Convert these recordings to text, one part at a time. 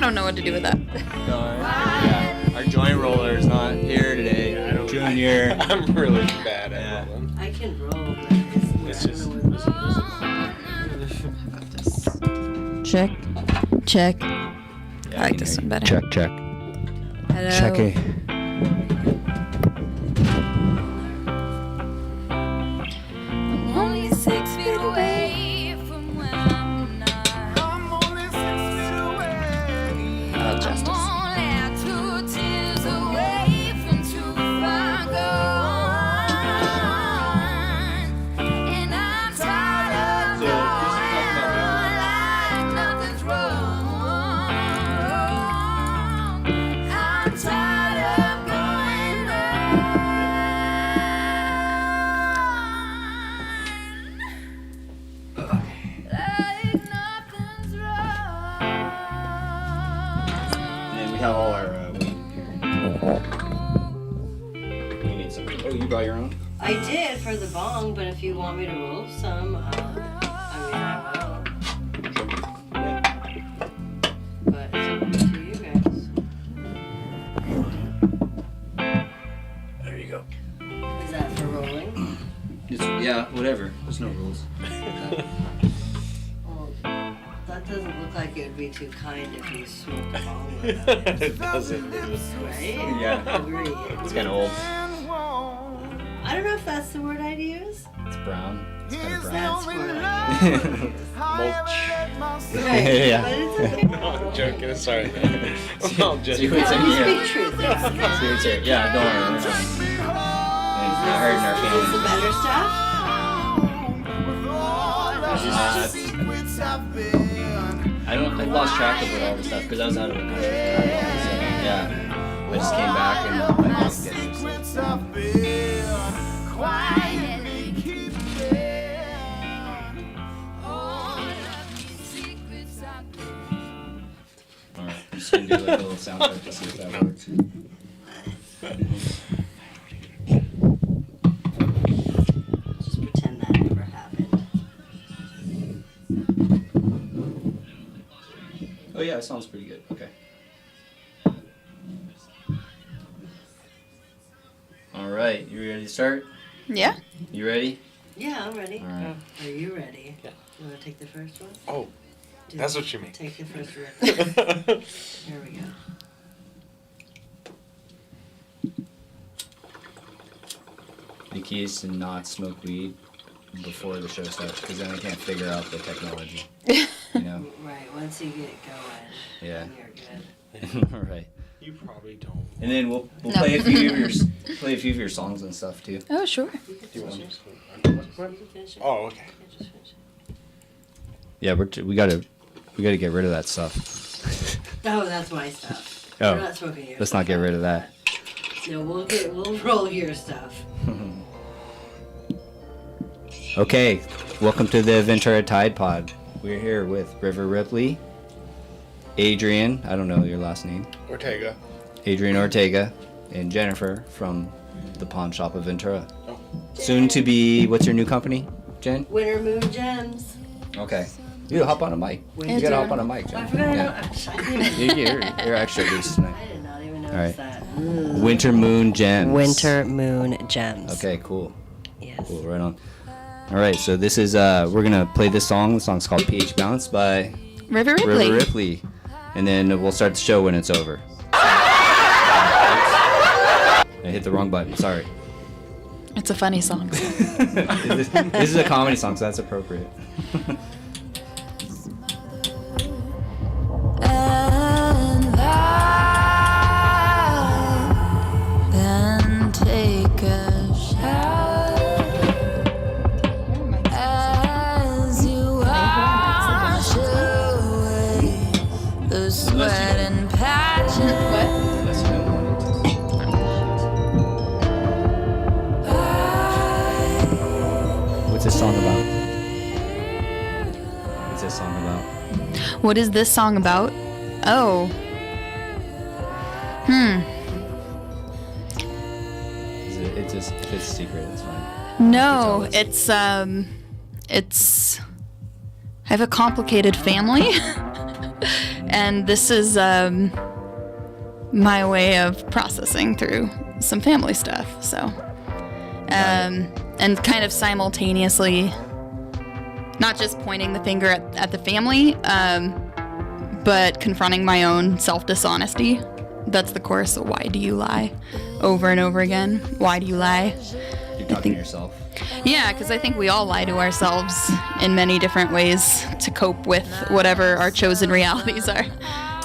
don't know what to do with that. Yeah. Our joint roller is not here today. Yeah, I don't Junior. I'm really bad at rolling. I can roll, but it's just- Check. Check. Yeah, I like this one better. Check. Hello. Check it. I'm only 6 feet away from where I'm not. I'm only 6 feet away. Justice. I'm only 2 tears away from too far gone. And I'm tired of going like nothing's wrong. I'm tired of going like nothing's wrong. And we have all our weed here. We need some. Oh, you brought your own? I did for the bong, but if you want me to roll some, I Yeah. will. But it's up to you guys. There you go. Is that for rolling? Yeah, whatever. There's no rules. Well, that doesn't look like it would be too kind if you smoked a bong with it, It doesn't. right? Yeah. Agreed. It's kind of old. I don't know if that's the word I'd use. It's brown. It's kind of brown. That's what I use. Mulch. Right, Yeah. but it's okay. No, I'm joking. Sorry. I'm just See what's in You here. speak truth. See what's here. Yeah, don't worry. We're not. It's not hurting our Is this the feelings. better stuff? I lost track of what all the stuff because I was out of the country. So, yeah. I just came back and my mom did Alright, I'm just gonna do like a little sound effect to see if that works. Just pretend that never happened. Oh yeah, it sounds pretty good. Okay. Alright, you ready to start? Yeah. You ready? Yeah, I'm ready. Alright. Are you ready? Yeah. You want to take the first one? Oh, Do that's it. what you mean. Take the first record. Here we go. The key is to not smoke weed before the show starts because then I can't figure out the technology. You know? Right, once you get going, Yeah. then you're good. Alright. You probably don't. And then we'll No. play a few of your songs and stuff too. Oh, sure. You Do you can want finish some? it. You can finish it. Oh, okay. Yeah, just finish it. Yeah, we gotta get rid of that stuff. Oh, that's my stuff. Oh, We're not smoking your let's stuff. not get rid of that. No, we'll roll your stuff. Okay, welcome to the Ventura Tide Pod. We're here with River Ripley, Adrian, I don't know your last name, Ortega. Adrian Ortega, and Jennifer from the pawn shop of Ventura. Oh. Soon to be, what's your new company, Jen? Winter Moon Gems. Okay. You hop on a mic. You gotta hop on a mic, I Jen. forgot. Yeah. I You're extra loose tonight. did not even notice Alright. that. Winter Moon Gems. Winter Moon Gems. Okay, cool. Yes. Cool, right on. Alright, so this is, we're gonna play this song. The song's called pH Balance by River Ripley. River Ripley. And then we'll start the show when it's over. I hit the wrong button, sorry. It's a funny song. This is a comedy song, so that's appropriate. And I then take a shower as you wash away the sweat and passion. Unless you don't want it. What's this song about? What's this song about? What is this song about? Oh. It's just, if it's secret, it's fine. No, You can it's I have a complicated family. And this is my way of processing through some family stuff. So, and kind of simultaneously, not just pointing the finger at the family, but confronting my own self-dishonesty. That's the chorus. So why do you lie? Over and over again. Why do you lie? You're talking to yourself. Yeah, because I think we all lie to ourselves in many different ways to cope with whatever our chosen realities are.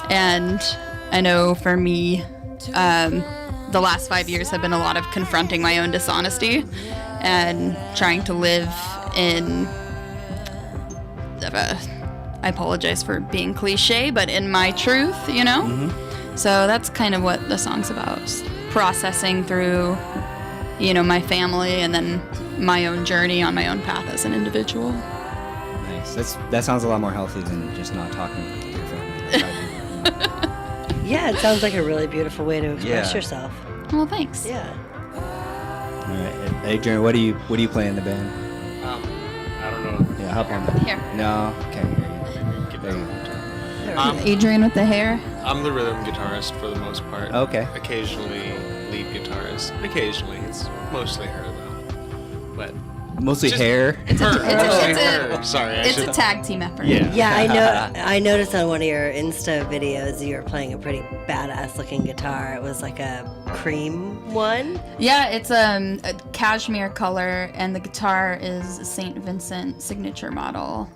And I know for me, the last 5 years have been a lot of confronting my own dishonesty and trying to live in, I apologize for being cliche, but in my truth, you know? Mm-hmm. So that's kind of what the song's about, processing through, you know, my family and then my own journey on my own path as an individual. Nice. That sounds a lot more healthy than just not talking to your family. Yeah, it sounds like a really beautiful way to express yourself. Well, thanks. Yeah. All right, Adrian, what do you play in the band? I don't know. Yeah, hop on that. Here. No, can't hear you. There you go. Adrian with the hair. I'm the rhythm guitarist for the most part. Okay. Occasionally lead guitarist. Occasionally, it's mostly her though. But Mostly just hair. her. Sorry, It's a tag team effort. Yeah. Yeah, I noticed on one of your Insta videos you were playing a pretty badass looking guitar. It was like a cream one. Yeah, it's a cashmere color, and the guitar is a St. Vincent signature model.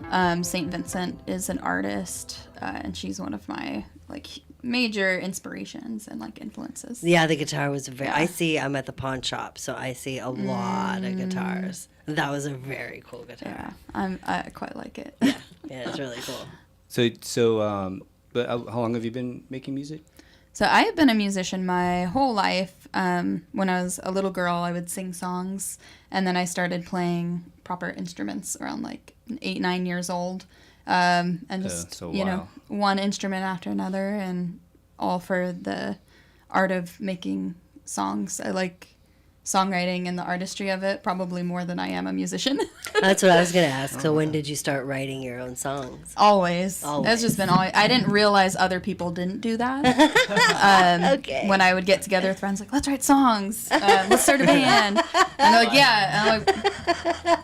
St. Vincent is an artist, and she's one of my major inspirations and influences. Yeah, the guitar was I'm at the pawn shop, so I see a lot of guitars. That was a very cool guitar. Yeah, I quite like it. Yeah, it's really cool. But how long have you been making music? So I have been a musician my whole life. When I was a little girl, I would sing songs, and then I started playing proper instruments around 8, 9 years old, and just one instrument after another, and all for the art of making songs. I like songwriting and the artistry of it probably more than I am a musician. That's what I was going to ask. So when did you start writing your own songs? Always. That's just been always. I didn't realize other people didn't do that. Okay. When I would get together with friends, let's write songs. Let's start a band. And they're yeah.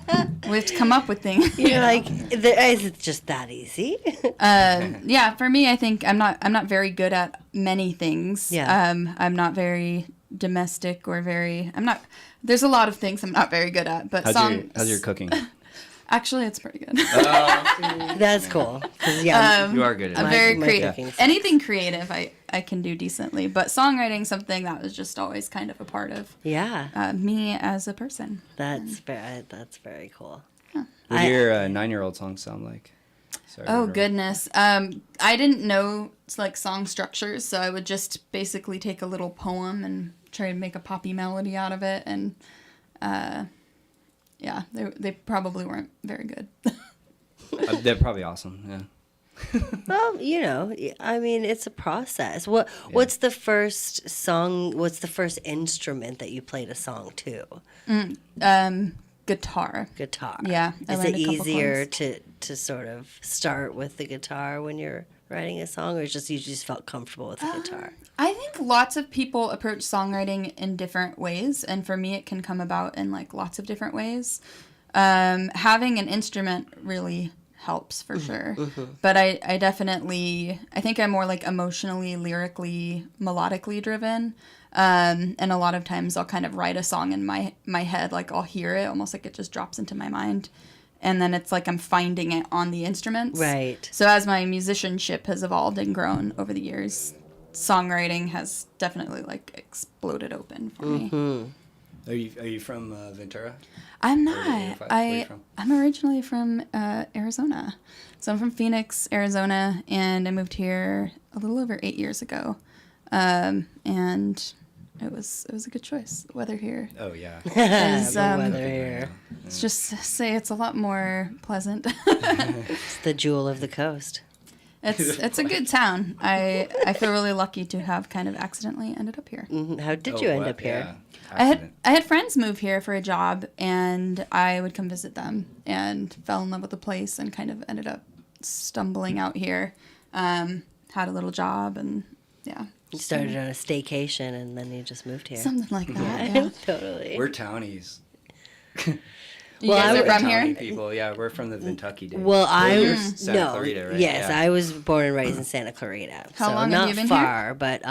And we have to come up with things. You're is it just that easy? Yeah, for me, I think I'm not very good at many things. Yeah. I'm not very domestic or there's a lot of things I'm not very good at, but how's your cooking? Actually, it's pretty good. That's cool. Yeah, You are good at I'm it. very my creative. cooking sucks. Anything creative I can do decently, but songwriting something that was just always kind of a part of me as a person. That's very cool. What do your 9-year-old songs sound like? Sorry, Oh goodness. I didn't know song structures, so I would just basically take a little poem and try to make a poppy melody out of it, and they probably weren't very good. They're probably awesome. Yeah. Well, I mean, it's a process. What's the first song? What's the first instrument that you played a song to? Guitar. Guitar. Yeah. Is it easier to sort of start with the guitar when you're writing a song, or you just felt comfortable with the guitar? I think lots of people approach songwriting in different ways, and for me it can come about in lots of different ways. Having an instrument really helps for sure. Mm-hmm. But I definitely, I think I'm more emotionally, lyrically, melodically driven. And a lot of times I'll kind of write a song in my head, I'll hear it, almost it just drops into my mind. And then it's I'm finding it on the instruments. Right. So as my musicianship has evolved and grown over the years, songwriting has definitely exploded open for me. Are you from Ventura? I'm Where are you not. from? I'm originally from Arizona. So I'm from Phoenix, Arizona, and I moved here a little over 8 years ago. And it was a good choice. The weather here Oh yeah. is The weather here. let's just say it's a lot more pleasant. It's the jewel of the coast. It's a good town. I feel really lucky to have kind of accidentally ended up here. Mhm. How did you end up here? Yeah. I had friends move here for a job, and I would come visit them and fell in love with the place and kind of ended up stumbling out here. had a little job, and yeah. You started on a staycation and then you just moved here. Something like that, yeah. Totally. We're townies. You guys are from Townie here? people. Yeah, we're from the Kentucky days. Well, You're I Santa no, Clarita, right? yes, Yeah. I was born and raised in Santa Clarita. How so long not have you been far, but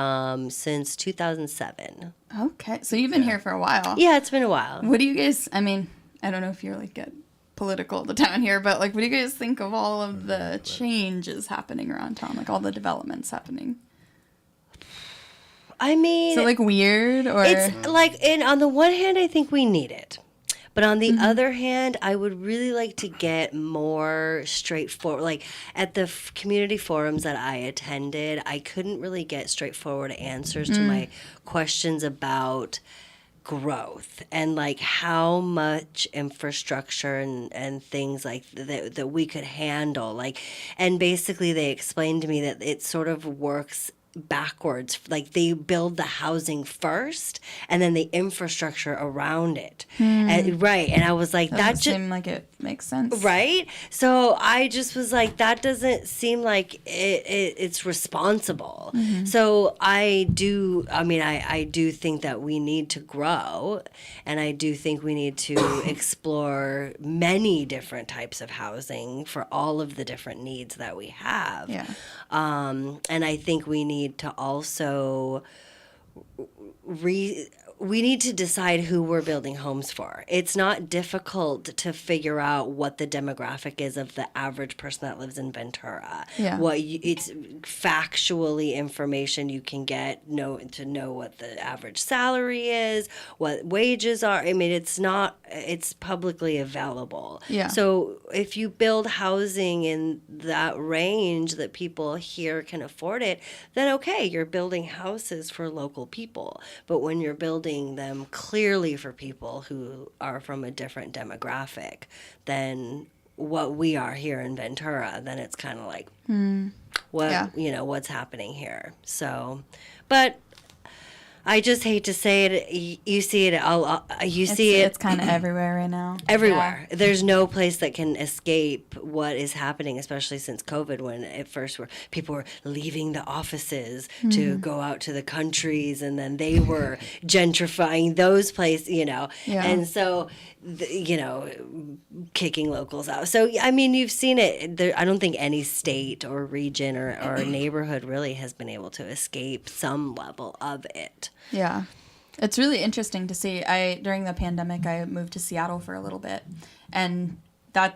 since 2007. Okay, so you've been here for a while. Yeah, it's been a while. What do you guys, I mean, I don't know if you're like get political of the town here, but like what do you guys think of all of the changes happening around town, like all the developments happening? I mean, Is it like weird or it's like, and on the one hand, I think we need it. But on the other hand, I would really like to get more straightforward. Like at the community forums that I attended, I couldn't really get straightforward answers to my questions about growth and like how much infrastructure and things like that we could handle. Like, and basically they explained to me that it sort of works backwards. Like they build the housing first and then the infrastructure around it. And, right. And I was like, that that doesn't just seem like it makes sense. right. So I just was like, that doesn't seem like it's responsible. So I do think that we need to grow, and I do think we need to explore many different types of housing for all of the different needs that we have. Yeah. And I think we need to also we need to decide who we're building homes for. It's not difficult to figure out what the demographic is of the average person that lives in Ventura. Yeah. It's factually information you can get to know what the average salary is, what wages are. I mean, it's publicly available. Yeah. So if you build housing in that range that people here can afford it, then okay, you're building houses for local people. But when you're building them clearly for people who are from a different demographic than what we are here in Ventura, then it's kind of like, what's happening here. So, but I just hate to say it. You see it. It's kind of everywhere right now. Everywhere. Yeah. There's no place that can escape what is happening, especially since COVID, when at first people were leaving the offices to go out to the countries, and then they were gentrifying those places, Yeah. And so, kicking locals out. So, I mean, you've seen it. I don't think any state or region or neighborhood really has been able to escape some level of it. Yeah. It's really interesting to see. During the pandemic, I moved to Seattle for a little bit, and that's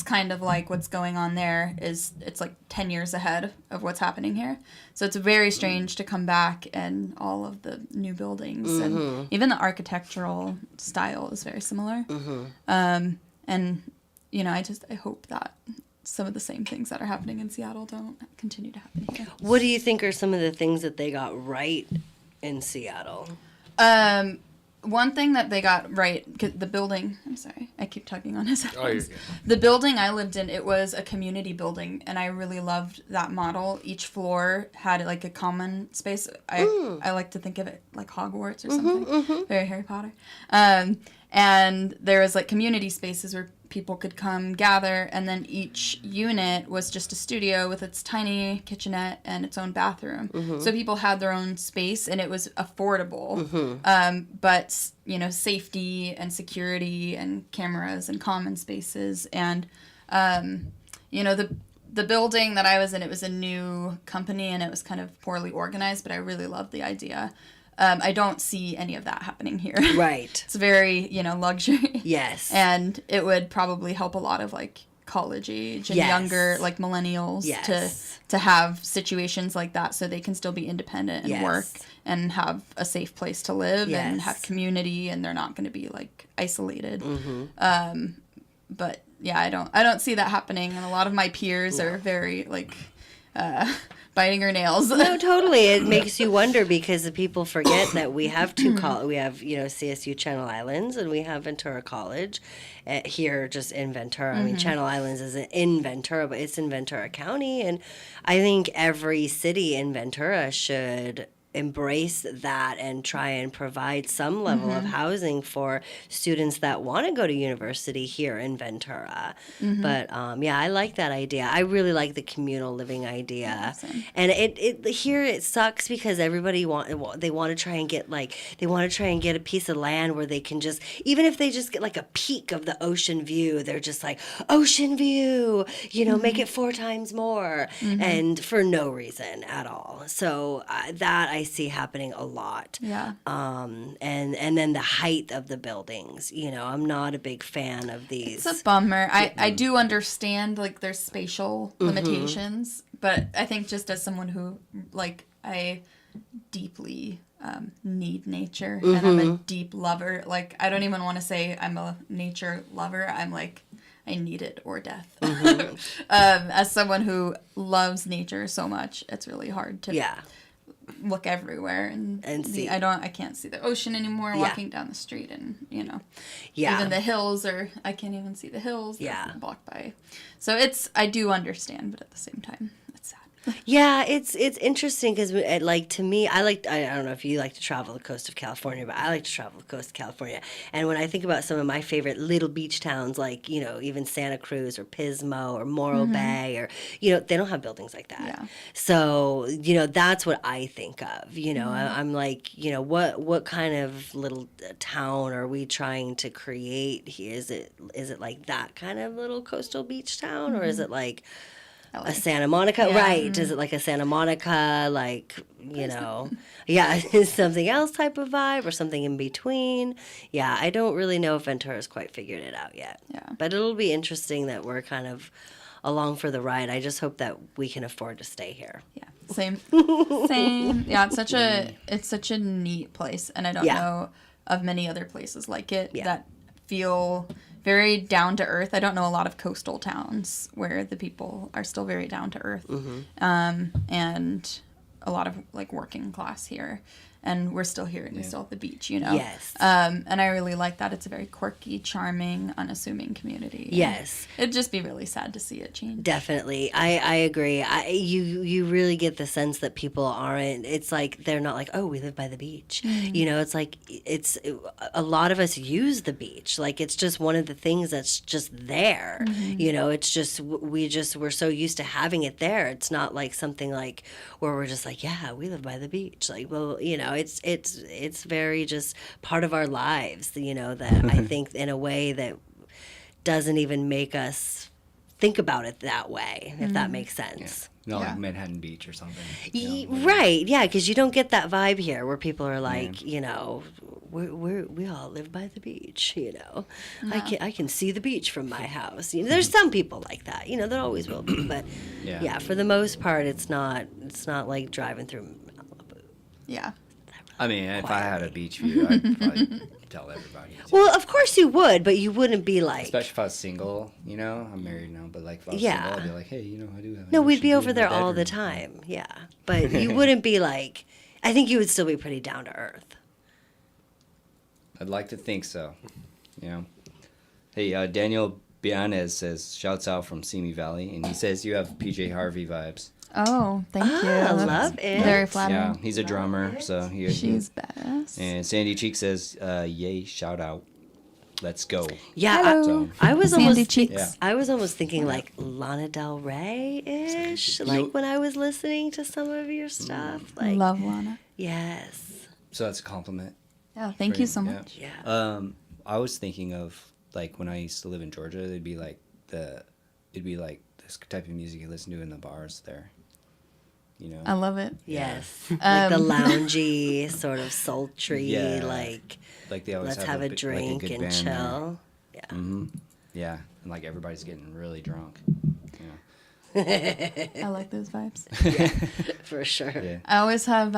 kind of like what's going on there is it's like 10 years ahead of what's happening here. So it's very strange to come back and all of the new buildings and even the architectural style is very similar. And, I hope that some of the same things that are happening in Seattle don't continue to happen here. What do you think are some of the things that they got right in Seattle? One thing that they got right, 'cause the building, I'm sorry, I keep tugging on his Oh, you're headphones. good. The building I lived in, it was a community building, and I really loved that model. Each floor had like a common space. I like to think of it like Hogwarts or something, very Harry Potter. And there was like community spaces where people could come gather, and then each unit was just a studio with its tiny kitchenette and its own bathroom. So people had their own space, and it was affordable. But safety and security and cameras and common spaces, and the building that I was in, it was a new company and it was kind of poorly organized, but I really loved the idea. I don't see any of that happening here. Right. It's very, luxury. Yes. And it would probably help a lot of like college age and younger like millennials to have situations like that so they can still be independent and work and have a safe place to live and have community, and they're not going to be like isolated. But yeah, I don't see that happening, and a lot of my peers are very like biting her nails. No, totally. It makes you wonder because the people forget that we have we have CSU Channel Islands and we have Ventura College here just in Ventura. I mean, Channel Islands isn't in Ventura, but it's in Ventura County, and I think every city in Ventura should embrace that and try and provide some level of housing for students that want to go to university here in Ventura. But yeah, I like that idea. I really like the communal living idea. And it here it sucks because everybody they want to try and get a piece of land where they can just, even if they just get like a peek of the ocean view, they're just like, ocean view, make it 4 times more, and for no reason at all. So that I see happening a lot. Yeah. And then the height of the buildings. I'm not a big fan of these. It's a bummer. I do understand like there's spatial limitations, but I think just as someone who I deeply need nature and I'm a deep lover. Like I don't even want to say I'm a nature lover. I'm like I need it or death. As someone who loves nature so much, it's really hard to look everywhere and see. I can't see the ocean anymore walking down the street, and even the hills, or I can't even see the hills. They're blocked by. So I do understand, but at the same time, it's sad. Yeah, it's interesting because to me, I don't know if you like to travel the coast of California, but I like to travel the coast of California. And when I think about some of my favorite little beach towns, like even Santa Cruz or Pismo or Morro Bay, or they don't have buildings like that. Yeah. So that's what I think of. I'm like, what kind of little town are we trying to create here? Is it like that kind of little coastal beach town, or is it like a Santa Monica, right? Is it like a Santa Monica, is something else type of vibe, or something in between? Yeah, I don't really know if Ventura's quite figured it out yet. Yeah. But it'll be interesting that we're kind of along for the ride. I just hope that we can afford to stay here. Yeah, same. Yeah, it's such a neat place, and I don't know of many other places like it that feel very down to earth. I don't know a lot of coastal towns where the people are still very down to earth, and a lot of working class here. And we're still here, and we still have the beach, Yes. And I really like that. It's a very quirky, charming, unassuming community. Yes. It'd just be really sad to see it change. Definitely. I agree. You really get the sense that people aren't, it's like, they're not like, oh, we live by the beach. It's like, a lot of us use the beach. Like, it's just one of the things that's just there. It's just, we're so used to having it there. It's not like something like where we're just like, yeah, we live by the beach. Like, well, it's very just part of our lives, that I think in a way that doesn't even make us think about it that way, if that makes sense. Not like Manhattan Beach or something. Right, yeah, because you don't get that vibe here where people are like, we all live by the beach, I can see the beach from my house. There's some people like that, there always will be, but yeah, for the most part, it's not like driving through Malibu. Yeah. I mean, if I had a beach view, I'd probably tell everybody. Well, of course you would, but you wouldn't be like... Especially if I was single, I'm married now, but if I was single, I'd be like, hey, I do have No, we'd be over there all the time, yeah. But you wouldn't be like... I think you would still be pretty down to earth. I'd like to think so, Hey, Daniel Bianez says, shouts out from Simi Valley, and he says you have PJ Harvey vibes. Oh, thank you. I love it. Very flattering. Yeah, he's a drummer, so she's badass. And Sandy Cheek says, yay, shout out. Let's go. Yeah, Hello. I was Sandy almost Cheeks. I was almost thinking like Lana Del Rey-ish, like when I was listening to some of your stuff. Like, Love Lana. Yes. So that's a compliment. Yeah, thank you so Yeah. much. Yeah. I was thinking of like when I used to live in Georgia, it'd be like this type of music you listen to in the bars there. I love it. Yes. Like the loungy, sort of sultry, like they always let's have a good drink and band chill. there. Yeah, and like everybody's getting really drunk. I like those vibes. For sure. Yeah. I always have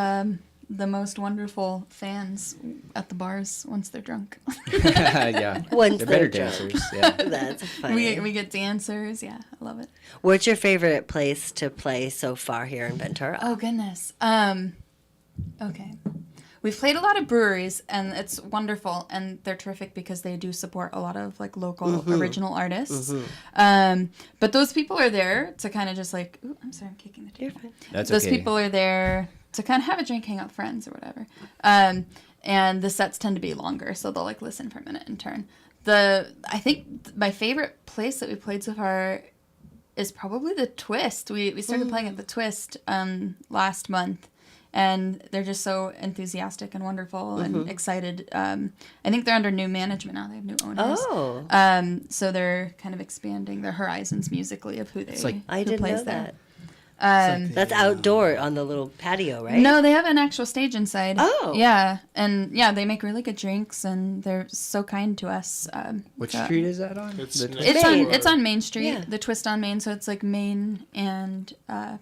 the most wonderful fans at the bars once they're drunk. Yeah. Once they're better drunk. dancers. Yeah. That's funny. we get dancers. Yeah, I love it. What's your favorite place to play so far here in Ventura? Oh goodness. Okay. We've played a lot of breweries, and it's wonderful, and they're terrific because they do support a lot of like local original artists. But those people are there to kind of just like, ooh, I'm sorry, I'm kicking the table. You're fine. That's Those okay. people are there to kind of have a drink, hang out with friends or whatever. And the sets tend to be longer, so they'll like listen for a minute and turn. I think my favorite place that we played so far is probably the Twist. We started playing at the Twist last month, and they're just so enthusiastic and wonderful and excited. I think they're under new management now. They have new owners. Oh. So they're kind of expanding their horizons musically of who I who didn't plays know there. that. That's outdoor on the little patio, right? No, they have an actual stage inside. Oh. Yeah. And yeah, they make really good drinks and they're so kind to us. Which street is that on? It's It's on Main Street, Yeah. the Twist on Main, so it's like Main and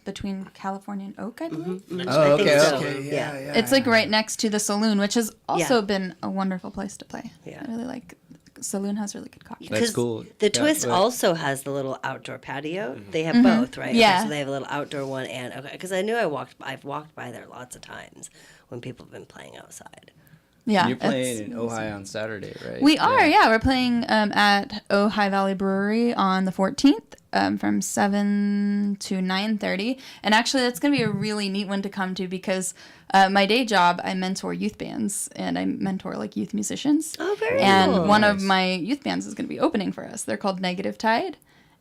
between California and Oak, I believe. Oh, I think okay, so. okay, Yeah. yeah. It's like right next to the saloon, which has also Yeah. been a wonderful place to play. Yeah. I really like Saloon has really good cocktails. That's 'Cause cool. The Yeah, Twist but- also has the little outdoor patio. They have both, right? Yeah. Okay, so they have a little outdoor one, and okay, because I knew I've walked by there lots of times when people have been playing outside. Yeah. You're playing it's- in Ojai on Saturday, right? We are, yeah. We're playing at Ojai Valley Brewery on the 14th from 7 to 9:30. And actually, that's going to be a really neat one to come to because my day job, I mentor youth bands and I mentor like youth musicians. Oh, very And cool. one Nice. of my youth bands is going to be opening for us. They're called Negative Tide.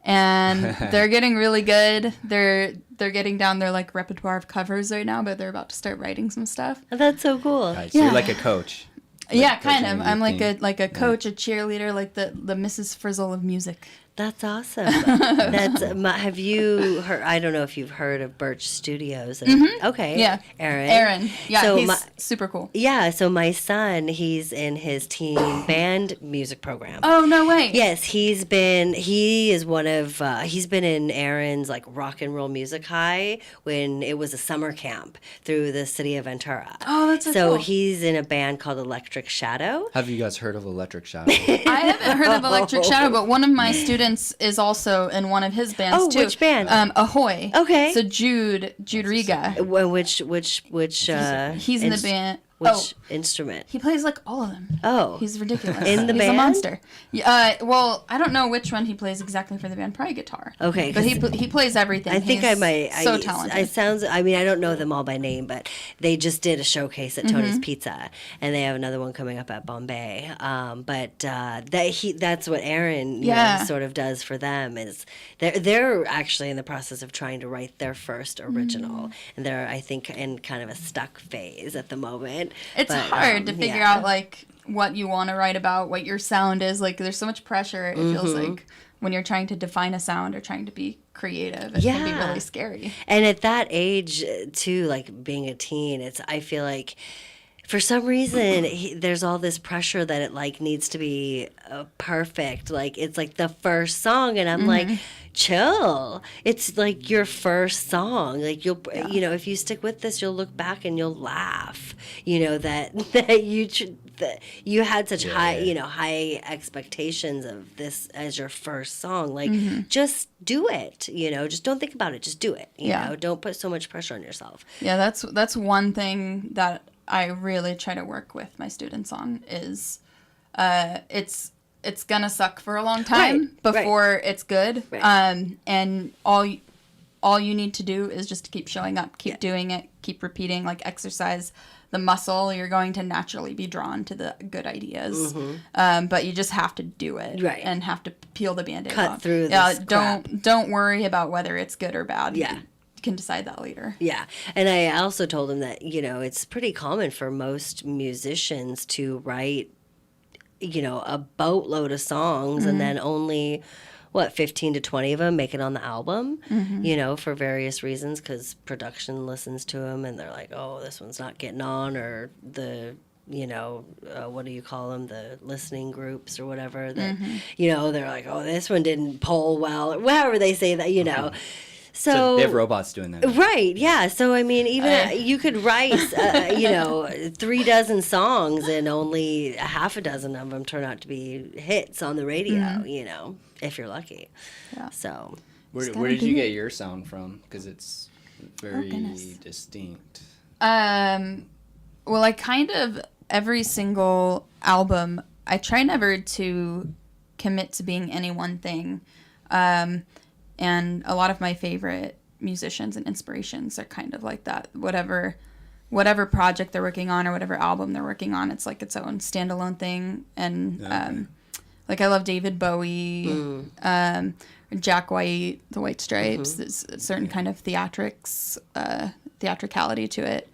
And they're getting really good. They're getting down their like repertoire of covers right now, but they're about to start writing some stuff. Oh, that's so cool. Right, so you're Yeah. like a coach. Yeah, kind coaching of. a I'm youth like team. a coach, a cheerleader, like the Mrs. Frizzle of music. That's awesome. Have you heard? I don't know if you've heard of Birch Studios. Okay. Yeah. Aaron. Yeah, So he's super cool. Yeah. So my son, he's in his teen band music program. Oh, no way. Yes, he's been in Aaron's like rock and roll music high when it was a summer camp through the city of Ventura. Oh, that's so So cool. he's in a band called Electric Shadow. Have you guys heard of Electric Shadow? I haven't heard of Electric Shadow, but one of my students is also in one of his bands Oh, too. which band? Ahoy. Okay. So Jude Riga. Which He's in the band. Which instrument? He plays like all of them. Oh. He's ridiculous. In the He's band? a monster. Yeah, well, I don't know which one he plays exactly for the band. Probably guitar. Okay, But he plays everything. I think He's I might. So talented. I mean, I don't know them all by name, but they just did a showcase at Mm-hmm. Tony's Pizza, and they have another one coming up at Bombay. That's what Aaron you know, Yeah. sort of does for them is they're actually in the process of trying to write their first original, and they're I think in kind of a stuck phase at the moment. It's But, hard to figure yeah. out like what you want to write about, what your sound is. Like there's so much pressure. It feels Mm-hmm. like when you're trying to define a sound or trying to be creative, it can be Yeah. really scary. And at that age, too, like being a teen, I feel like for some reason there's all this pressure that it like needs to be perfect. Like it's like the first song, and I'm like, chill. It's like your first song. Like you know, if you stick with this, you'll look back and you'll laugh. You know that you had such high expectations of this as your first song. Like just do it. You know, just don't think about it. Just do it. You Yeah. know, don't put so much pressure on yourself. Yeah, that's one thing that I really try to work with my students on is it's gonna suck for a long time Right, before it's good. Right. And all you need to do is just to keep showing up, keep doing it, keep repeating, like exercise the muscle. You're going to naturally be drawn to the good ideas. But you just have to do it. Right. And have to peel the Band-Aid Cut off. through Yeah, this crap. don't worry about whether it's good or bad. Yeah. You can decide that later. Yeah. And I also told him that, you know, it's pretty common for most musicians to write, you know, a boatload of songs and then only, 15 to 20 of them make it on the album, you know, for various reasons because production listens to them and they're like, oh, this one's not getting on, or the, you know, what do you call them? The listening groups or whatever that, you know, they're like, oh, this one didn't poll well, or however they say that, you know. So they have robots doing that. Right, yeah. So, I mean, even you could write, you know, 36 songs and only half a dozen of them turn out to be hits on the radio, you know, if you're lucky. Yeah. So, Where gotta did be you it. get your sound from? Because it's very goodness. distinct. Well, I kind of, every single album, I try never to commit to being any one thing. And a lot of my favorite musicians and inspirations are kind of like that. Whatever whatever project they're working on or whatever album they're working on, it's like its own standalone thing. And like I love David Bowie, Jack White, the White Stripes. There's a certain kind of theatricality to it.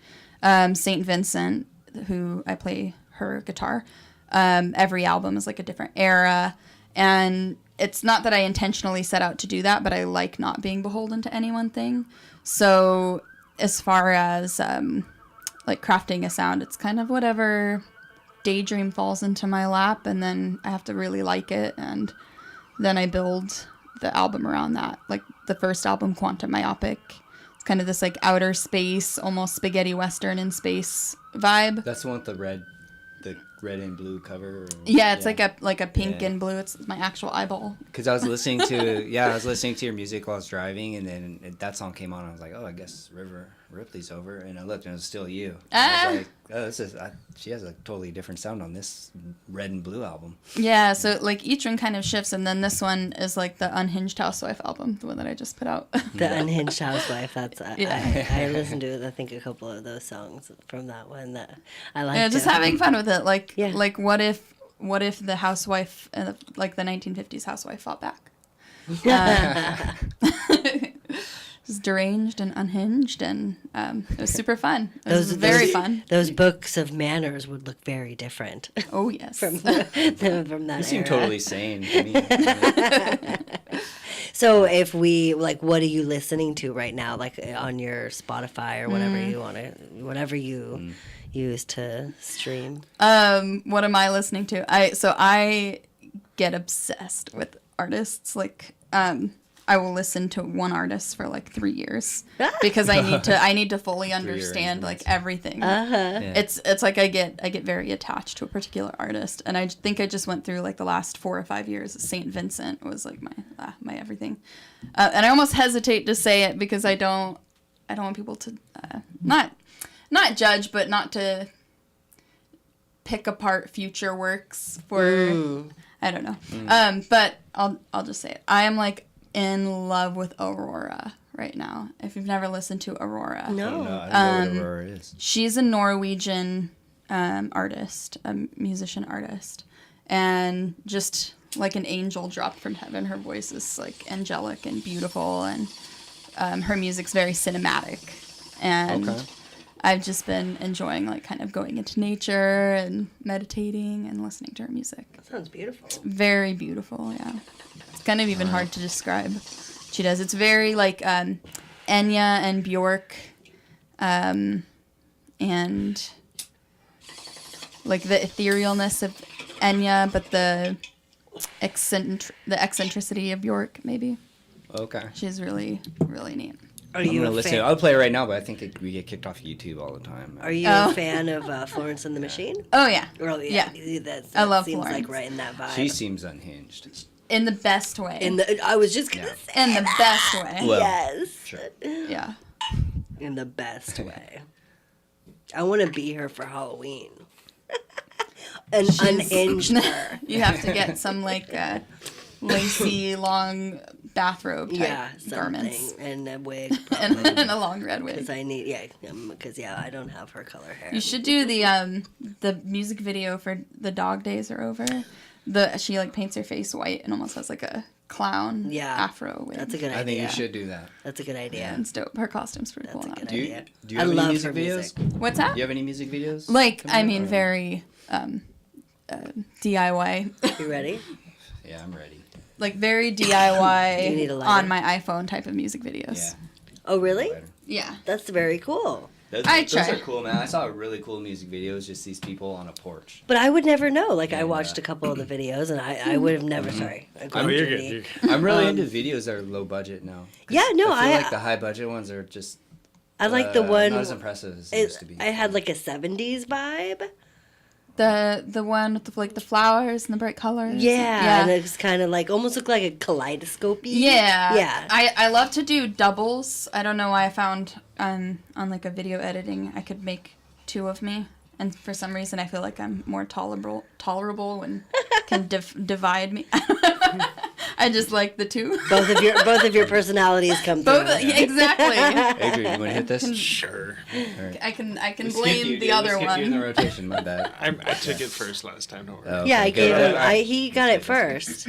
Saint Vincent, who I play her guitar. Every album is like a different era, and it's not that I intentionally set out to do that, but I like not being beholden to any one thing. So as far as like crafting a sound, it's kind of whatever daydream falls into my lap, and then I have to really like it, and then I build the album around that. Like the first album, Quantum Myopic, it's kind of this like outer space, almost spaghetti western in space vibe. That's the one with the red and blue cover. Yeah, it's like a pink and blue. It's my actual eyeball. Because I was listening to your music while I was driving, and then that song came on. I was like, oh, I guess Ripley's over, and I looked and it was still you. I was like, oh, she has a totally different sound on this red and blue album. Yeah, so like each one kind of shifts, and then this one is like the Unhinged Housewife album, the one that I just put out. The Unhinged Housewife. That's Yeah. I listened to I think a couple of those songs from that one that I like. Yeah, just having fun with it. Like Yeah. like what if the housewife, like the 1950s housewife, fought back? Was deranged and unhinged, and it was super fun. It was very fun. Those books of manners would look very different Oh yes. from that You seem era. totally sane to me. So if we like, what are you listening to right now? Like on your Spotify or whatever you want to, whatever you use to stream. What am I listening to? I get obsessed with artists. Like I will listen to one artist for like 3 years because I need to fully understand like everything. Yeah. It's like I get very attached to a particular artist, and I think I just went through like the last 4 or 5 years. Saint Vincent was like my everything, and I almost hesitate to say it because I don't want people to not judge, but not to pick apart future works for I don't know. But I'll just say it. I am like in love with Aurora right now. If you've never listened to Aurora. No. I don't know what Aurora is. She's a Norwegian artist, a musician artist, and just like an angel dropped from heaven. Her voice is like angelic and beautiful, and her music's very cinematic. And Okay. I've just been enjoying like kind of going into nature and meditating and listening to her music. Sounds beautiful. Very beautiful, yeah. It's kind of even hard to describe. She does. It's very like Enya and Bjork, and like the etherealness of Enya, but the eccentricity of Bjork, maybe. Okay. She's really, really neat. Are I'm you gonna a listen. fan? I'll play it right now, but I think we get kicked off YouTube all the time. Are you Oh. a fan of Florence and the Machine? Oh yeah, Or, Yeah. That I love seems Florence. like right in that vibe. She seems unhinged. in the best way. I was just gonna Yeah. say In the best way. Well, yes. Sure. Yeah. In the best way. I want to be her for Halloween. An unhinged her. You have to get some like lacy long bathrobe type Yeah, garments something. And a wig, and, probably. and a long red wig. Because I need, because I don't have her color hair. You should do the music video for The Dog Days Are Over. She like paints her face white and almost has like a clown afro wig. That's a good idea. I think you should do that. That's a good idea. Yeah, it's dope. Her costume's pretty That's cool. a good Do you, idea. do you I have love any music her videos? music. What's that? Do you have any music videos? Like, coming I up, mean, or- very DIY. You ready? Yeah, I'm ready. Like, very You need a DIY lighter? on my iPhone type of music videos. Yeah. Oh, really? Later. Yeah. That's very cool. Those I are try. cool, man. I saw really cool music videos. Just these people on a porch. But I would never know. Like, I Yeah. watched a couple of the videos, and I would have never, sorry. I Oh, you're good. You're good. I'm really into videos that are low budget now. 'Cause Yeah, no, I feel I- like the high budget ones are just. I like the one. Not as impressive as they used to be. I had like a 70s vibe. The one with the flowers and the bright colors. Yeah, and it was kind of like, almost looked like a kaleidoscope. Yeah. Yeah. I love to do doubles. I don't know why I found on like a video editing I could make two of me. And for some reason I feel like I'm more tolerable and can divide me. I just like the two. Both of your personalities come through. Yeah, exactly. Adrian, you want to hit this? Sure. I can We skipped blame you, the dude. other We skipped you in the one. rotation. My bad. I took it first last time. Don't worry. Oh, Yeah, I okay, gave good. him. He got it first.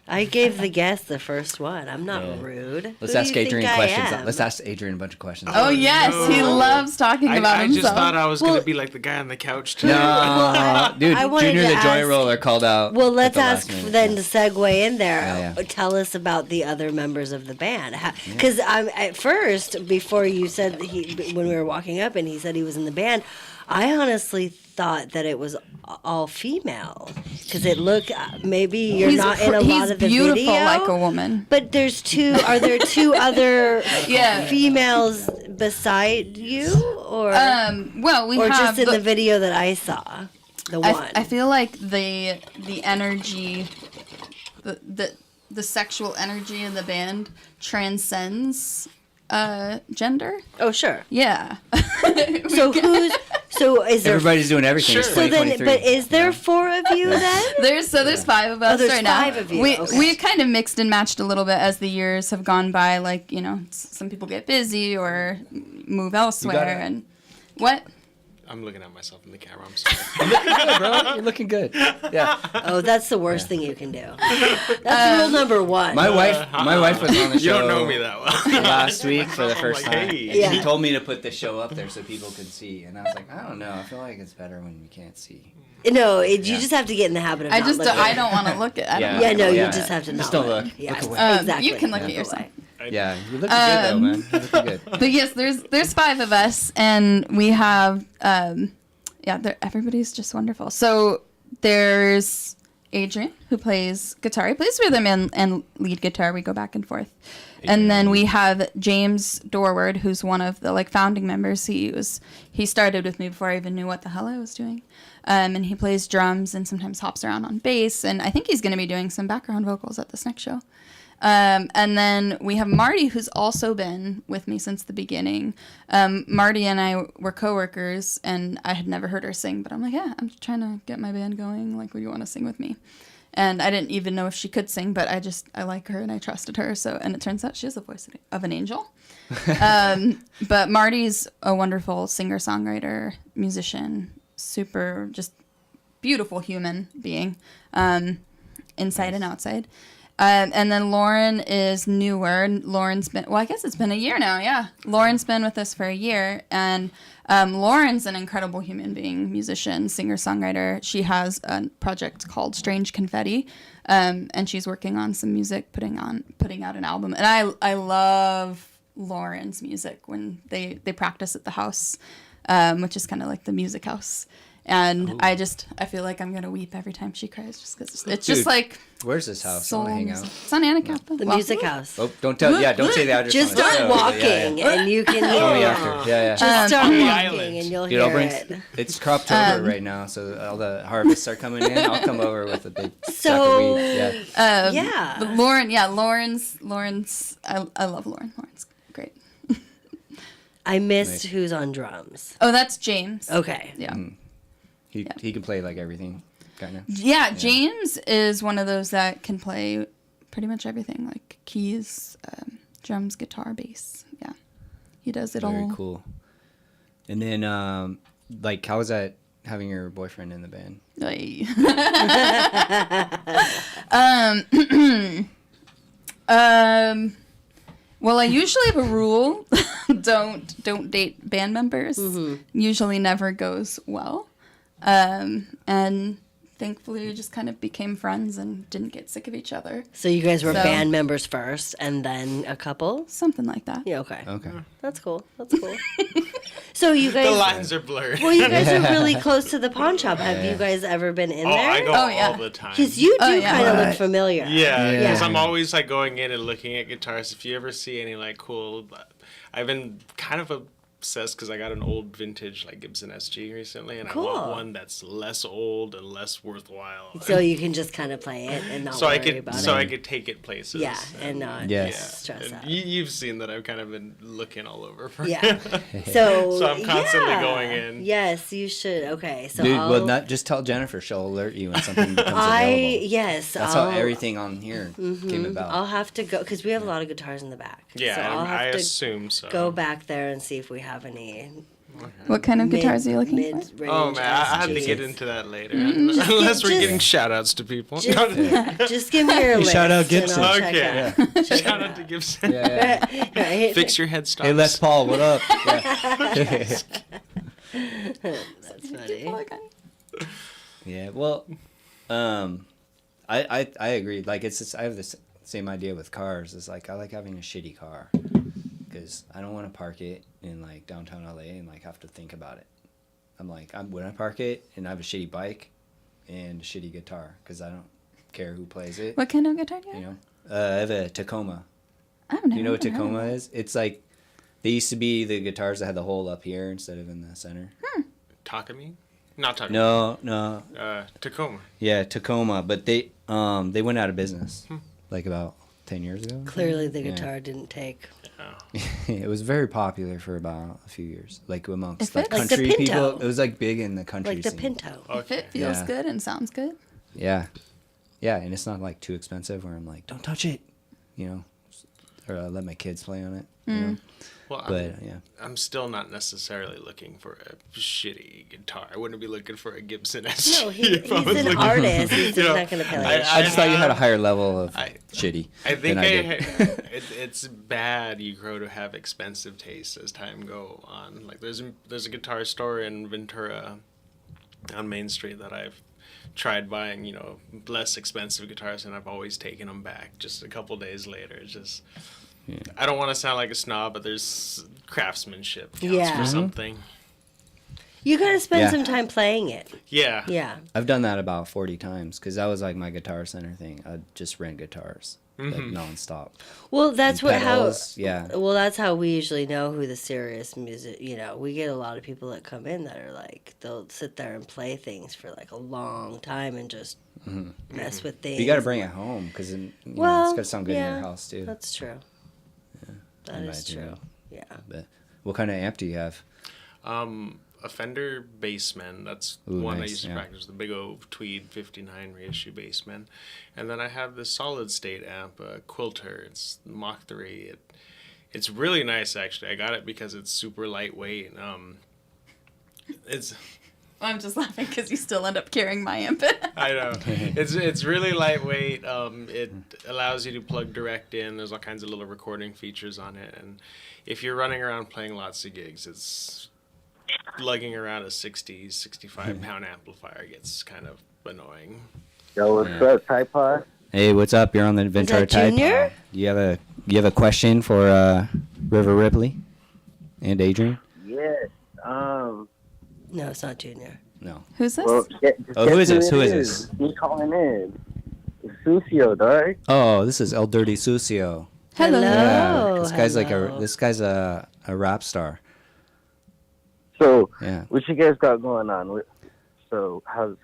I gave the guest the first one. I'm not Yeah. rude. Let's Who do ask you think Adrian I questions. am? Let's ask Adrian a bunch of questions. Oh yes, he no. loves talking about I himself. just thought I was Well- gonna be like the guy on the couch too. No, dude, I wanted Junior to the Joy ask- Roller called out. Well, at let's the last ask minute. then to segue in there. Yeah. Tell us about the other members of the band. Because at first, before you said when we were walking up and he said he was in the band, I honestly thought that it was all female because it looked maybe you're not in a lot of the He's beautiful video. like a woman. But are there two other Yeah. females beside you, or Well, we or have just in the video that I saw, the one? I feel like the energy, the sexual energy in the band transcends gender. Oh, sure. Yeah. So is there? Everybody's doing everything. It's Sure. So then, 2023. but is there 4 of you then? There's 5 of us there's right now. 5 of you. We Okay. we've kind of mixed and matched a little bit as the years have gone by. Like, you know, some people get busy or move elsewhere. gotta- And what? I'm looking at myself in the camera. I'm sorry. Bro, you're looking good. Yeah. Oh, that's the worst thing you can do. That's rule number 1. My wife was on the show. You don't know me that well. Last week for the first like, time. hey. Yeah. She told me to put the show up there so people could see, and I was like, I don't know. I feel like it's better when you can't see. No, you Yeah. just have to get in the habit of. I not just looking. I don't want to look at. I don't Yeah. know. Yeah, no, Yeah. you just have to not Just don't look. Yeah, Look away. exactly. You can look at Look yourself. away. Yeah, you're looking good though, man. You're looking good. But yes, there's 5 of us, and we have everybody's just wonderful. So there's Adrian, who plays guitar. He plays rhythm and lead guitar. We go back and forth. And then we have James Dorward, who's one of the founding members. He started with me before I even knew what the hell I was doing. And he plays drums and sometimes hops around on bass. And I think he's going to be doing some background vocals at this next show. And then we have Marty, who's also been with me since the beginning. Marty and I were coworkers, and I had never heard her sing, but I'm like, yeah, I'm trying to get my band going. Like, would you want to sing with me? And I didn't even know if she could sing, but I like her and I trusted her. So, and it turns out she has the voice of an angel. But Marty's a wonderful singer, songwriter, musician, super just beautiful human being, inside and outside. And then Lauren is newer. Lauren's been, I guess it's been a year now, yeah. Lauren's been with us for a year, and Lauren's an incredible human being, musician, singer-songwriter. She has a project called Strange Confetti, and she's working on some music, putting out an album. And I love Lauren's music when they practice at the house, which is kind of like the music house. And Ooh. I feel like I'm gonna weep every time she cries, just because it's just Dude, like where's this house? I soul want to hang music. out. It's on Anacapa. The music house. Oh, don't tell. Yeah, don't say the address. Just on the start show. walking, and you can Tell me hear. after. Yeah, yeah. Just start On the walking, island. and you'll Dude, I'll hear bring. it. It's Croptober right now, so all the harvests are coming in. I'll come over with a big sack So- of weed. Yeah. Yeah. But Lauren's. I love Lauren. Lauren's great. I missed Nice. who's on drums. Oh, that's James. Okay. Yeah. He can play like everything, kind of. Yeah, James is one of those that can play pretty much everything, like keys, drums, guitar, bass. Yeah, he does it Very all. cool. And then, like, how was that having your boyfriend in the band? Like- well, I usually have a rule: don't date band members. Usually, never goes well. And thankfully, we just kind of became friends and didn't get sick of each other. So you guys were So- band members first, and then a couple. Something like that. Yeah. Okay. Okay. That's cool. That's cool. So you The guys. lines are blurred. Well, you guys are really close to the pawn shop. Have you guys ever been in Oh, there? I go Oh, yeah. all the time. Because you do Oh, yeah. kind of look What? familiar. Yeah, Yeah. because I'm always going in and looking at guitars. If you ever see any cool, I've been kind of obsessed because I got an old vintage like Gibson SG recently, and Cool. I want one that's less old and less worthwhile. So you can just kind of play it and not so I worry could about it. I could take it places. Yeah, and not Yes. stress And out. you've seen that I've kind of been looking all over for Yeah. So, So I'm constantly yeah. going in. Yes, you should. Okay, so Dude, I'll, well, not just tell Jennifer. She'll alert you when something becomes available. yes, That's I'll, how everything on here came about. I'll have to go because we have a lot of guitars in the back. Yeah, so I'll I have to assume so. go back there and see if we have any. What kind of guitars are you looking for? mid-range Oh man, I have to SGs. get into that later. Unless we're just- getting shout outs to people. Just give me your list. Shout out and Gibson. I'll check Okay. out. Check Shout it out to Gibson. Yeah. Right? Fix your head stops. Hey, Les Paul, what up? Yeah. That's funny. Yeah, well, I agree. Like I have this same idea with cars. It's like I like having a shitty car because I don't want to park it in like downtown LA and like have to think about it. I'm like when I park it and I have a shitty bike and a shitty guitar because I don't care who plays it. What kind of guitar do you You have? know, I have a Tacoma. I've never Do you know what even heard of Tacoma that. is? It's like they used to be the guitars that had the hole up here instead of in the center. Takami? Not Takami. No. Tacoma. Yeah, Tacoma, but they went out of business like about 10 years ago. Clearly, the Yeah. guitar didn't take. It was very popular for about a few years, like amongst If like it- Like the country Pinto. people. It was like big in the country Like the scene. Pinto. If it feels Yeah. good and sounds good. Yeah, and it's not like too expensive where I'm like, don't touch it, you know, or I let my kids play on it. You know? Well, But yeah, I'm still not necessarily looking for a shitty guitar. I wouldn't be looking for a Gibson SG. No, if I he's was an looking- artist. He's You know, not going to play like I just thought you had a have- higher level of I- shitty. I think than I did. it's bad you grow to have expensive tastes as time go on. Like there's a guitar store in Ventura on Main Street that I've tried buying, less expensive guitars, and I've always taken them back just a couple days later. It's just I don't want to sound like a snob, but there's craftsmanship counts Yeah. for something. You got to spend Yeah. some time playing it. Yeah. Yeah. I've done that about 40 times because that was like my Guitar Center thing. I'd just rent guitars like nonstop. Well, that's And what pedals, yeah. Well, that's how we usually know who the serious music. We get a lot of people that come in that are like they'll sit there and play things for like a long time and just mess with things. You got to bring it home because it's Well, got to sound good in yeah, your house too. That's true. That in my is true. opinion. Yeah. But what kind of amp do you have? A Fender Bassman. That's Ooh, one I nice, used to yeah. practice. The big old Tweed 59 reissue Bassman. And then I have this solid state amp, Quilter. It's Mach 3. It's really nice, actually. I got it because it's super lightweight. It's I'm just laughing because you still end up carrying my amp. I know. It's really lightweight. It allows you to plug direct in. There's all kinds of little recording features on it. And if you're running around playing lots of gigs, it's lugging around a 60, 65 pound amplifier gets kind of annoying. Yo, what's up, Typod? Hey, what's up? You're on the Ventura that Tide Junior? Pod. You have a question for River Ripley and Adrian? Yes. No, it's not Junior. No. Who's this? Well, Oh, who is this? Who is this? Me calling in. It's Sucio, dog. Oh, this is El Dirty Sucio. Hello. Yeah, hello. this guy's a rap star. So, Yeah. what you guys got going on? So, how's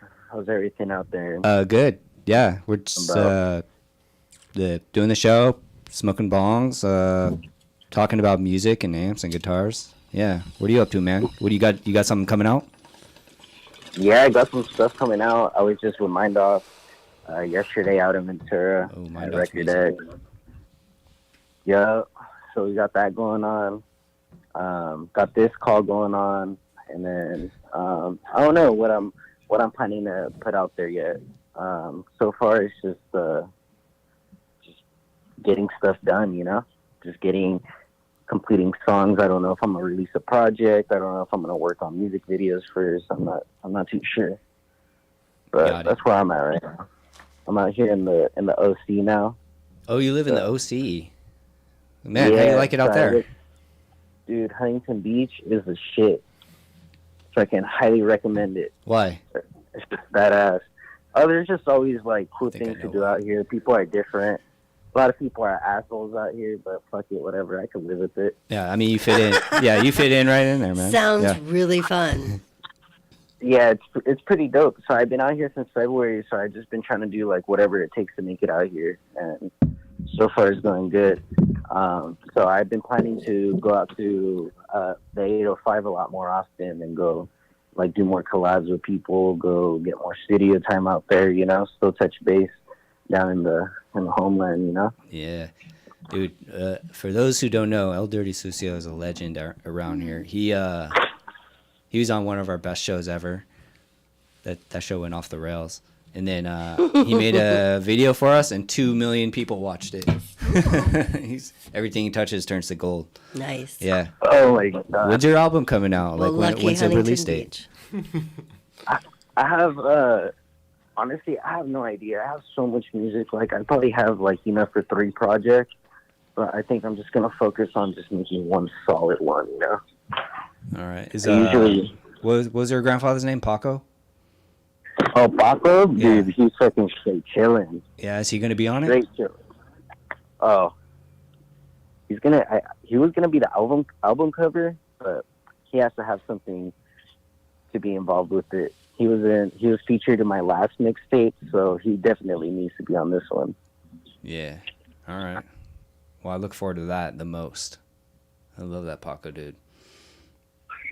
everything out there? Good. Yeah, we're just doing the show, smoking bongs, talking about music and amps and guitars. Yeah. What are you up to, man? What do you got? You got something coming out? Yeah, I got some stuff coming out. I was just with Mind Off yesterday out in Ventura Oh, at Mind Off's Record music. X. Yeah, so we got that going on. Got this call going on, and then I don't know what I'm planning to put out there yet. So far, it's just getting stuff done, just completing songs. I don't know if I'm gonna release a project. I don't know if I'm gonna work on music videos first. I'm not too sure. But Got it. that's where I'm at right now. I'm out here in the OC now. Oh, you live in the OC. Man, how do you like it out so there? Dude, Huntington Beach is the shit. So I can highly recommend it. Why? It's just badass. There's just always like cool think I things to know do why. out here. People are different. a lot of people are assholes out here, but fuck it, whatever. I can live with it. Yeah, I mean, you fit in. Yeah, you fit in right in there, man. Sounds Yeah. really fun. Yeah, it's pretty dope. So I've been out here since February, so I've just been trying to do like whatever it takes to make it out here, and so far it's going good. So I've been planning to go out to the 805 a lot more often and go like do more collabs with people, go get more studio time out there, you know, still touch base down in the homeland, you know. Yeah. Dude, for those who don't know, El Dirty Sucio is a legend around here. He was on one of our best shows ever. That show went off the rails. And then he made a video for us, and 2 million people watched it. Everything he touches turns to gold. Nice. Yeah. Oh my god. When's your album coming out? Well, Like lucky when's the Huntington release date? Beach. I have honestly, I have no idea. I have so much music. Like I probably have like enough for 3 projects, but I think I'm just gonna focus on just making one solid one, you know. All right. Usually, what was your grandfather's name? Paco? oh Paco, dude, Yeah. he's fucking straight chilling. Yeah, is he going to be on it? Straight chilling. Oh, he was gonna be the album cover, but he has to have something to be involved with it. He was featured in my last mixtape, so he definitely needs to be on this one. Yeah. All right. Well, I look forward to that the most. I love that Paco dude.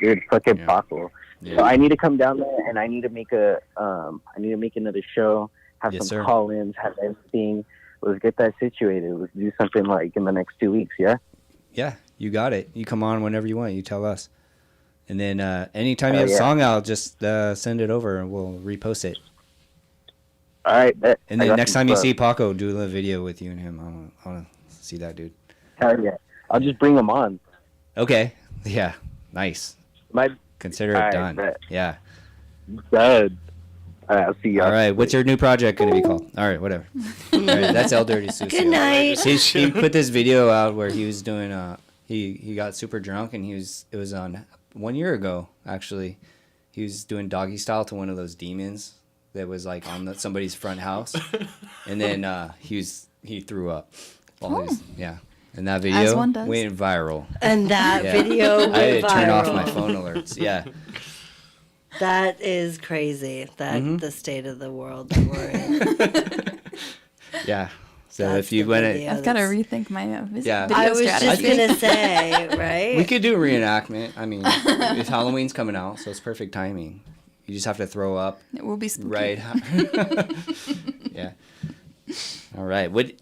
Dude, fucking Yeah. Paco. Yeah. So I need to come down there, and I need to make another show, have Yes, some sir. call-ins, have everything. Let's get that situated. Let's do something like in the next 2 weeks, yeah? Yeah, you got it. You come on whenever you want. You tell us. And then anytime you Oh, have a yeah. song out, just send it over and we'll repost it. All right, bet. And I then got next time you stuff. see Paco, do a video with you and him. I want to see that dude. Hell yeah. I'll just bring him on. Okay. Yeah. Nice. My Consider it All right, done. bet. Yeah. dad. All right, I'll see you. All right. What's your new project going to be called? All right. Whatever. All right. That's El Dirty Sucio. Good night. He put this video out where he was doing he got super drunk, and it was on 1 year ago actually. He was doing doggy style to one of those demons that was like on somebody's front house, and then he threw up. While he was, yeah, and that video one does. went viral. And that Yeah. video went I had to viral. turn off my phone alerts. Yeah. That is crazy. That Mm-hmm. the state of the world that we're in. Yeah. So That's if you the went video. I've got to rethink my Yeah. video I was strategy. just gonna say, right? we could do a reenactment. I mean, if Halloween's coming out, so it's perfect timing. You just have to throw up It will be spooky. right. Yeah. All right. What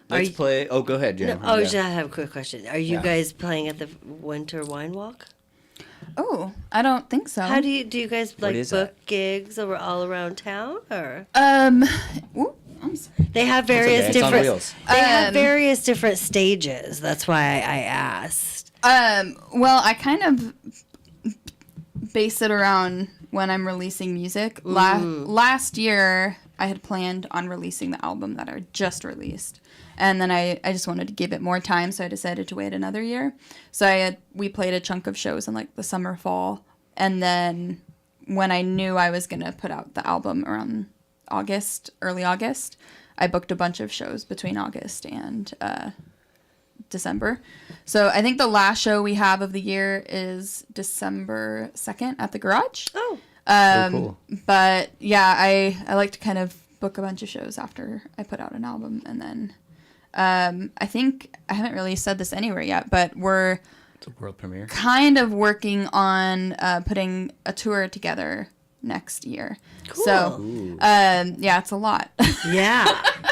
let's you- play. Oh, go ahead, No, Jen. oh, Yeah. just I have a quick question. Are you Yeah. guys playing at the Winter Wine Walk? Oh, I don't think so. How do you guys like is book that? gigs over all around town, or Ooh, I'm sorry. they have okay. various It's on different wheels. they have Um, various different stages. That's why I asked. Well, I kind of base it around when I'm releasing music. Last year, I had planned on releasing the album that I just released. And then I just wanted to give it more time, so I decided to wait another year. So we played a chunk of shows in like the summer, fall. And then when I knew I was going to put out the album around early August, I booked a bunch of shows between August and December. So I think the last show we have of the year is December 2nd at the Garage. Oh, Cool. But yeah, I like to kind of book a bunch of shows after I put out an album. And then I think I haven't really said this anywhere yet, but we're It's a world premiere. kind of working on putting a tour together next year. Cool. So Ooh. yeah, it's a lot. yeah.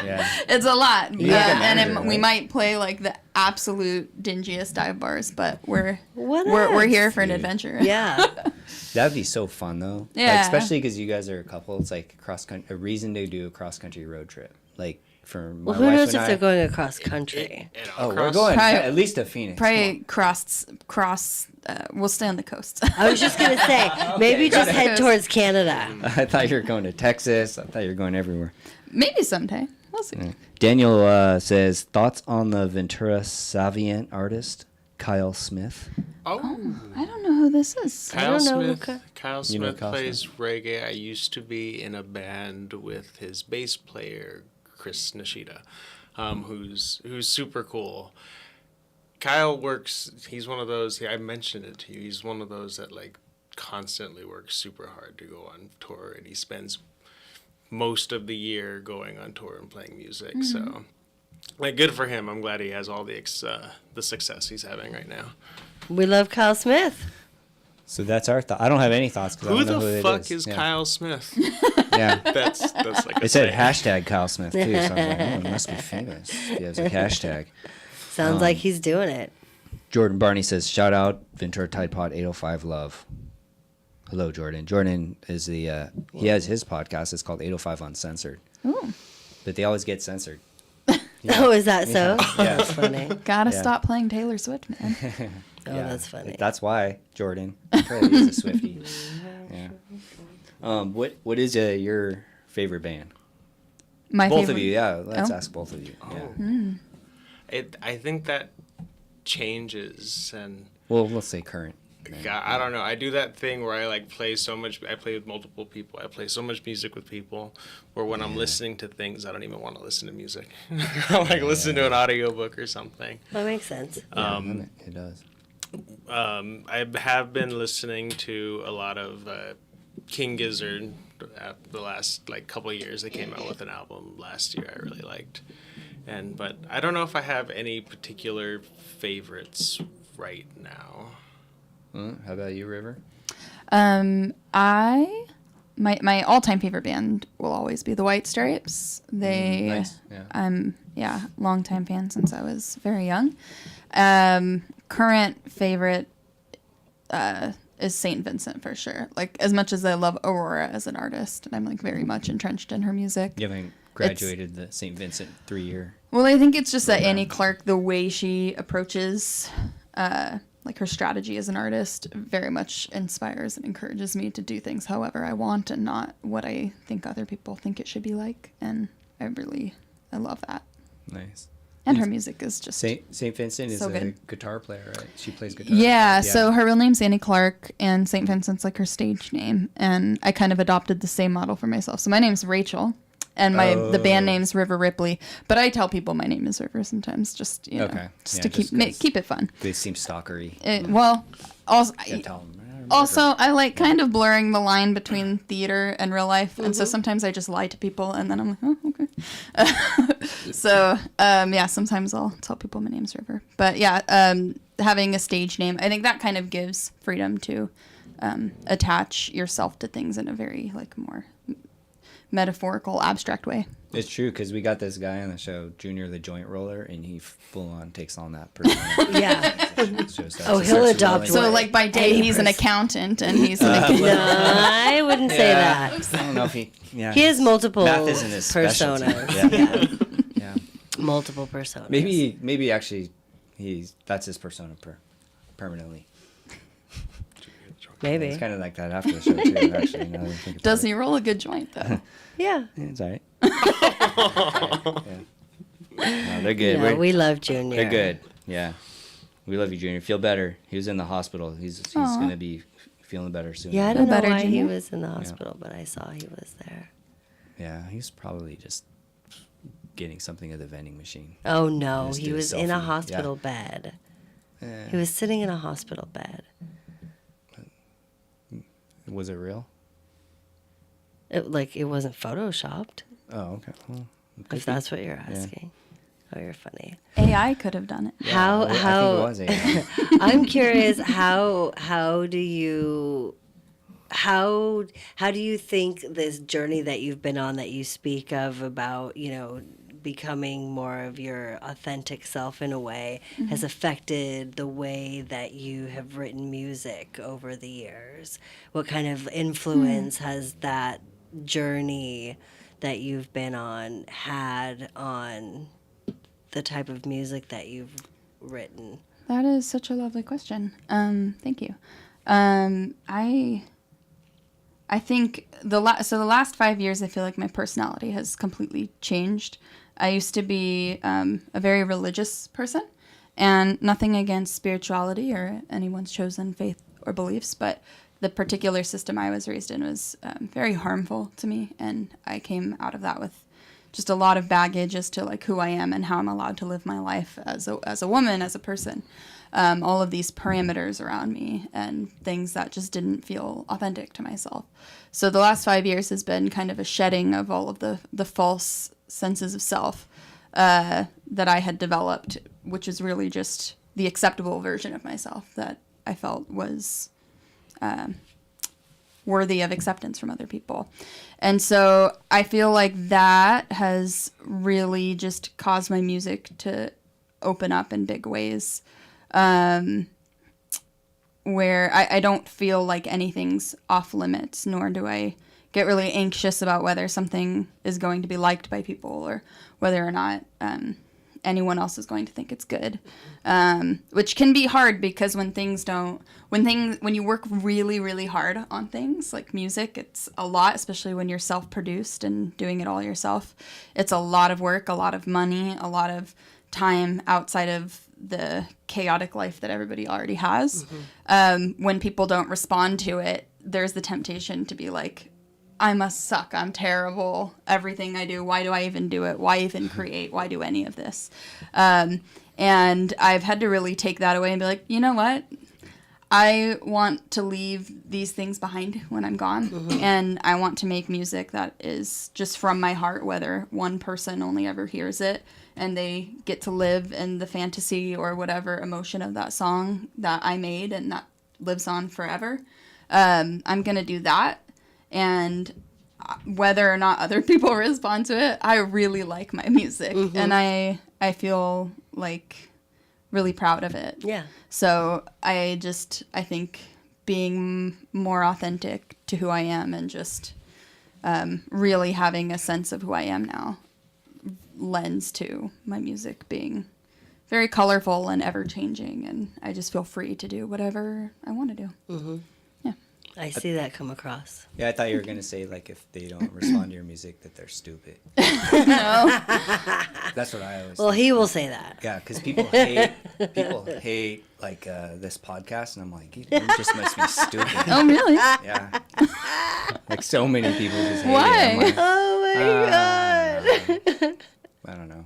Yeah. It's a lot. Yeah. And we Right. might play like the absolute dingiest dive bars, but we're What we're else? here for an adventure. Yeah. That'd be so fun though. Like, Yeah. especially because you guys are a couple. It's like a reason to do a cross country road trip. Like for my Well, who wife knows and if they're going across country? Oh, we're going Probably- at least to Phoenix. Come Probably cross. We'll stay on the coast. I was just gonna say maybe just got it. head towards Canada. on. I thought you were going to Texas. I thought you were going everywhere. Maybe someday. We'll see. Daniel says thoughts on the Ventura Savient artist Kyle Smith. Oh, I don't know who this is. Kyle don't know who Smith. Kyle You know Smith Kyle plays reggae. I used to be in a band with his bass player Chris Nishida. who's super cool. Kyle works. He's one of those. I mentioned it to you. He's one of those that like constantly works super hard to go on tour, and he spends most of the year going on tour and playing music. So, like, good for him. I'm glad he has all the success he's having right now. We love Kyle Smith. So that's our thought. I don't have any thoughts because I Who don't know the who fuck it is Yeah. Kyle Smith? Yeah. That's like a It said thing. hashtag Kyle Smith too, so I was like, oh, he must be famous. He has a hashtag. Sounds like he's doing it. Jordan Barney says, shout out Ventura Tide Pod 805 Love. Hello, Jordan. Jordan is the, he has his podcast. It's called 805 Uncensored. Ooh. But they always get censored. Oh, is that so? Yeah. That's funny. Gotta Yeah. stop playing Taylor Swift, man. Oh, that's funny. That's why, Jordan. Probably is a Swiftie. Yeah. What is your favorite band? My Both favorite. of you, yeah. Let's Oh. ask both of you. Yeah. I think that changes, and Well, let's say current. God, I don't know. I do that thing where I like play so much. I play with multiple people. I play so much music with people, where when I'm listening to things, I don't even want to listen to music. I like listen to an audiobook or something. That makes sense. It does. I have been listening to a lot of King Gizzard at the last like couple of years. They came out with an album last year I really liked, but I don't know if I have any particular favorites right now. How about you, River? My all-time favorite band will always be the White Stripes. Nice. Yeah. I'm longtime fan since I was very young. Current favorite is Saint Vincent for sure. Like as much as I love Aurora as an artist, and I'm like very much entrenched in her music. You haven't graduated the St. Vincent 3-year. Well, I think it's just that Annie Clark, the way she approaches, like her strategy as an artist, very much inspires and encourages me to do things however I want and not what I think other people think it should be like. And I love that. Nice. And her music is just Saint Vincent is so a good. guitar player, right? She plays guitar. Yeah, so her real name's Annie Clark, and St. Vincent's like her stage name. And I kind of adopted the same model for myself. So my name's Rachel, and the band name's River Ripley. But I tell people my name is River sometimes, just to keep it fun. They seem stalkery. Also, I like kind of blurring the line between theater and real life, and so sometimes I just lie to people, and then I'm like, oh, okay. Sometimes I'll tell people my name's River. But yeah, having a stage name, I think that kind of gives freedom to attach yourself to things in a very like more metaphorical, abstract way. It's true because we got this guy on the show, Junior the Joint Roller, and he full on takes on that persona. Yeah. Oh, he'll adopt So What? like by day he's an accountant, and he's an No, I wouldn't say that. I don't know if he. Yeah. He has multiple Math isn't his specialty. personas. Yeah. Multiple personas. Maybe actually, that's his persona permanently. Maybe. It's kind of like that after the show too. Actually, now that I think about Does it. he roll a good joint though? Yeah. Yeah, it's all right. Yeah. No, they're good. No, we love Junior. They're good. Yeah. We love you, Junior. Feel better. He was in the hospital. He's going to be feeling better soon. Yeah, I don't know better, why he Junior. was in the hospital, but I saw he was there. Yeah, he's probably just getting something at the vending machine. Oh, no. Just He did a was in a selfie. hospital bed. Yeah. He was sitting in a hospital bed. Was it real? It wasn't photoshopped, Oh, okay. Well, it could if be. that's what you're asking. Oh, you're funny. AI could have done it. How I think it was AI. I'm curious how do you think this journey that you've been on, that you speak of about, becoming more of your authentic self in a way, has affected the way that you have written music over the years? What kind of influence has that journey that you've been on had on the type of music that you've written? That is such a lovely question. Thank you. I think the last 5 years, I feel like my personality has completely changed. I used to be a very religious person, and nothing against spirituality or anyone's chosen faith or beliefs, but the particular system I was raised in was very harmful to me, and I came out of that with just a lot of baggage as to like who I am and how I'm allowed to live my life as a woman, as a person. All of these parameters around me and things that just didn't feel authentic to myself. So the last 5 years has been kind of a shedding of all of the false senses of self that I had developed, which is really just the acceptable version of myself that I felt was worthy of acceptance from other people. And so I feel like that has really just caused my music to open up in big ways, where I don't feel like anything's off limits, nor do I get really anxious about whether something is going to be liked by people or whether or not anyone else is going to think it's good, which can be hard because when you work really, really hard on things like music, it's a lot, especially when you're self-produced and doing it all yourself. It's a lot of work, a lot of money, a lot of time outside of the chaotic life that everybody already has. When people don't respond to it, there's the temptation to be like, I must suck. I'm terrible. Everything I do, why do I even do it? Why even create? Why do any of this? And I've had to really take that away and be like, you know what? I want to leave these things behind when I'm gone. And I want to make music that is just from my heart, whether one person only ever hears it and they get to live in the fantasy or whatever emotion of that song that I made and that lives on forever. I'm going to do that. And whether or not other people respond to it, I really like my music. And I feel like really proud of it. Yeah. So I think being more authentic to who I am and just really having a sense of who I am now lends to my music being very colorful and ever-changing. And I just feel free to do whatever I want to do. I see that come across. Yeah, I thought you were gonna say like if they don't respond to your music that they're stupid. No. That's what I always. Well, think. he will say that. Yeah, because people hate like this podcast, and I'm like, you just must be stupid. Oh, really? Yeah. Like so many people just hate Why? it. I'm like, Oh my god. I don't know.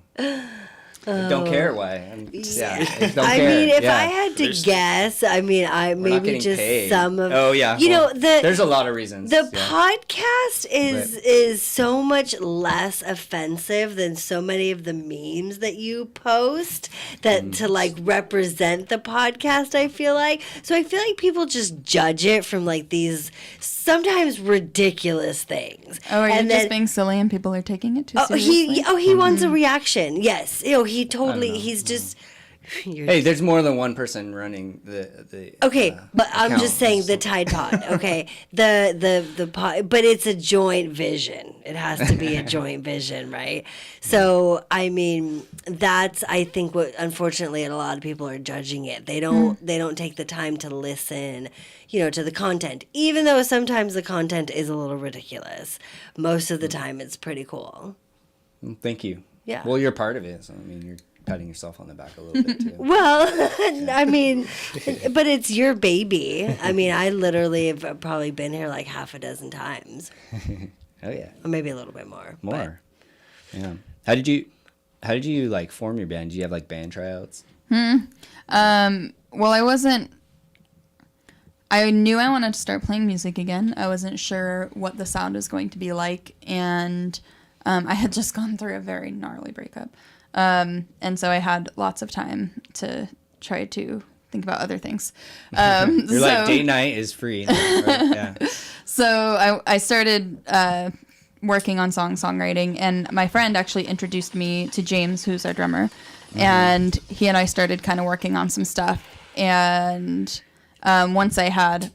I don't care why. I don't I care. mean, if Yeah. I had to guess, I mean, We're not maybe getting just paid. some of. Oh yeah. You well, know, there's a lot of reasons. The yeah. podcast is Right. is so much less offensive than so many of the memes that you post that to like represent the podcast, I feel like. So I feel like people just judge it from like these sometimes ridiculous things. Oh, are you And just then- being silly and people are taking it too Oh, seriously? he wants a reaction. Yes. He totally, know. he's just. You're Hey, there's more than one person running the. Okay, but I'm account. just saying the Tide Pod. Okay, the pod, but it's a joint vision. It has to be a joint vision, right? So I mean, that's I think what unfortunately a lot of people are judging it. They don't take the time to listen, to the content. Even though sometimes the content is a little ridiculous, most of the time it's pretty cool. Thank you. Yeah. Well, you're part of it, so I mean, you're patting yourself on the back a little bit too. Well, I mean, but it's your baby. I mean, I literally have probably been here like half a dozen times. Oh yeah. Or maybe a little bit more. More. Yeah. How did you like form your band? Did you have like band tryouts? Well, I knew I wanted to start playing music again. I wasn't sure what the sound was going to be like, and I had just gone through a very gnarly breakup. And so I had lots of time to try to think about other things. You're like, date night is free. Right? Yeah. So I started working on songwriting, and my friend actually introduced me to James, who's our drummer, and he and I started kind of working on some stuff. And once I had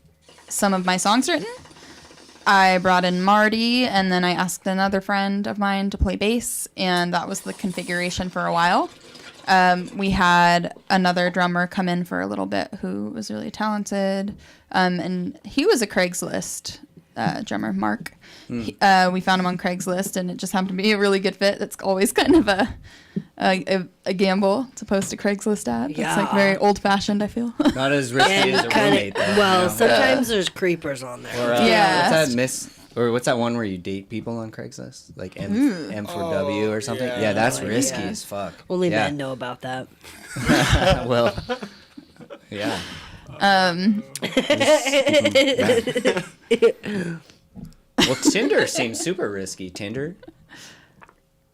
some of my songs written, I brought in Marty, and then I asked another friend of mine to play bass, and that was the configuration for a while. We had another drummer come in for a little bit who was really talented, and he was a Craigslist drummer, Mark. We found him on Craigslist, and it just happened to be a really good fit. It's always kind of a gamble to post a Craigslist ad. Yeah. It's like very old-fashioned, I feel. Not as risky as a roommate. Though, Well, sometimes there's creepers on there. Or, Yeah. What's that? Or what's that one where you date people on Craigslist? Like M for W or something? Yeah, that's risky as fuck. Only yeah. men know about that. Well, yeah. Well, Tinder seems super risky. Tinder?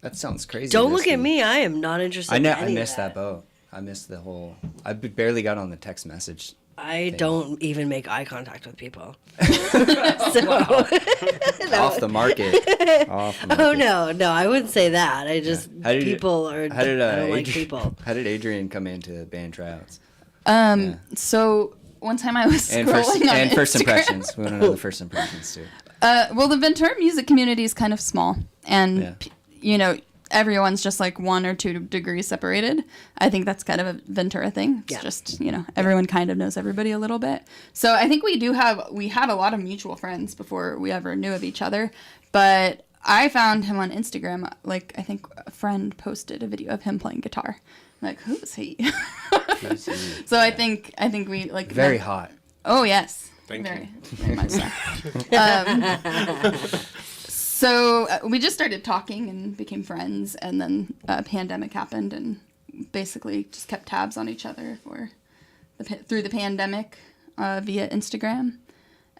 That sounds crazy. Don't look risky. at me. I am not interested I in know. any I missed of that boat. I missed the whole. I barely got on the text message. I don't even make eye contact with people. Off the market. Off the market. Oh no, I wouldn't say that. I just How did people are. How did I don't like Adrian, people. How did Adrian come into band tryouts? So one time I was And scrolling on first Instagram. impressions. We want to know the first impressions too. Well, the Ventura music community is kind of small, and Yeah. you know, everyone's just like 1 or 2 degrees separated. I think that's kind of a Ventura thing. It's just, you know, everyone kind of knows everybody a little bit. So I think we had a lot of mutual friends before we ever knew of each other. But I found him on Instagram. Like, I think a friend posted a video of him playing guitar. I'm like, who's he? So I think we like Very hot. Oh yes. Thank you. Very much so. So we just started talking and became friends, and then a pandemic happened, and basically just kept tabs on each other through the pandemic via Instagram.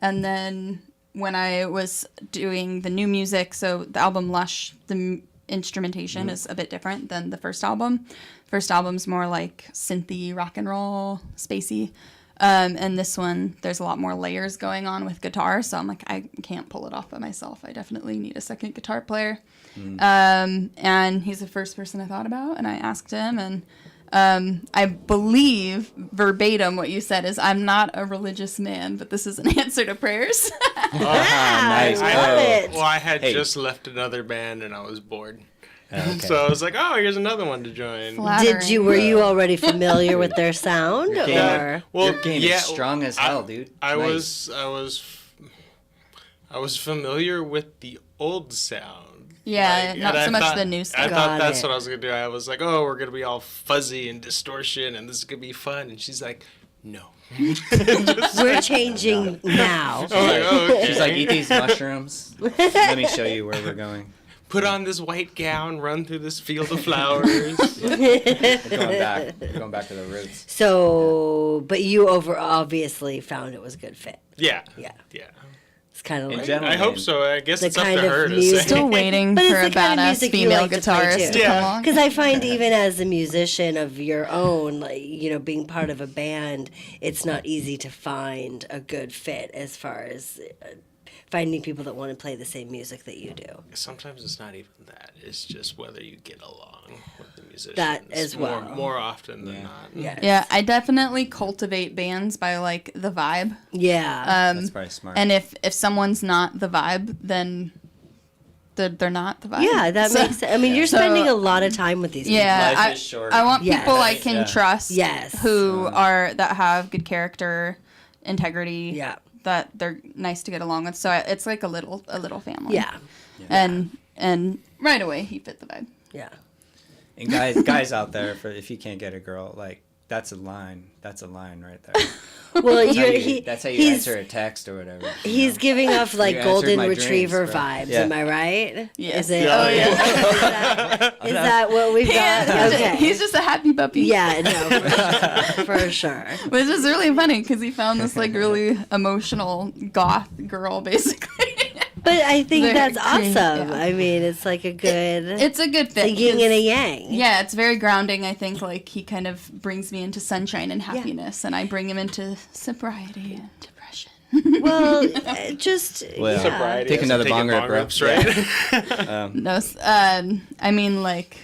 And then when I was doing the new music, so the album Lush, the instrumentation is a bit different than the first album. First album's more like synthy, rock and roll, spacey. And this one, there's a lot more layers going on with guitar, so I'm like, I can't pull it off by myself. I definitely need a second guitar player. And he's the first person I thought about, and I asked him, and I believe verbatim what you said is, I'm not a religious man, but this is an answer to prayers. Nice. I love it. Well, I had Hey. just left another band and I was bored. Okay. So I was like, oh, here's another one to join. Were you already familiar with their sound, game. or Well, Your game yeah, is strong as hell, dude. I Nice. was familiar with the old sound. Yeah, Like, not and so I much thought- the new I stuff. thought Got that's it. what I was gonna do. I was like, oh, we're gonna be all fuzzy and distortion, and this is gonna be fun. And she's like, no. we're changing now? I'm like, oh, okay. She's like, eat these mushrooms. Let me show you where we're going. Put on this white gown, run through this field of flowers. We're going back. We're going back to the roots. So, but you obviously found it was a good fit. Yeah. Yeah. Yeah. It's kind of In like general, I hope so. I guess The it's up kind to of her to music- say. Still waiting But for it's a the kind of badass music you female like to play, guitarist too. to Yeah. come along. because I find even as a musician of your own, like, you know, being part of a band, it's not easy to find a good fit as far as finding people that want to play the same music that you do. Sometimes it's not even that. It's just whether you get along with the musicians. That as well. More often than not. Yeah. Yeah, I definitely cultivate bands by like the vibe. Yeah. That's probably smart. And if someone's not the vibe, then they're not the vibe. Yeah, that So- makes sense. I mean, you're so- spending a lot of time with these Yeah, Life I, is short. I want Yes. people I can Yeah. trust. Yes. Who that have good character, integrity. Yeah. That they're nice to get along with. So it's like a little family. people. Yeah. And right away he fit the vibe. Yeah. And guys out there, if you can't get a girl, like, that's a line. That's a line right there. Well, That's how you he's, answer a text or whatever. He's giving off like You answered golden my retriever dreams, bro. vibes. Yeah. Am I right? Yes. Is it? Yeah. Oh yeah. Is that what we've got? Okay. He's just a happy puppy. Yeah. No. For sure. Which is really funny because he found this like really emotional goth girl basically. But I think Very that's crazy, awesome. yeah. I mean, it's like a good. It's a good fit. a yin 'cause- and a yang. Yeah, it's very grounding. I think like he kind of brings me into sunshine and happiness, and I bring him into sobriety and depression. Well, just Well, yeah. Sobriety Take doesn't another take bong it rip, bong bro. rips, right? No, I mean like,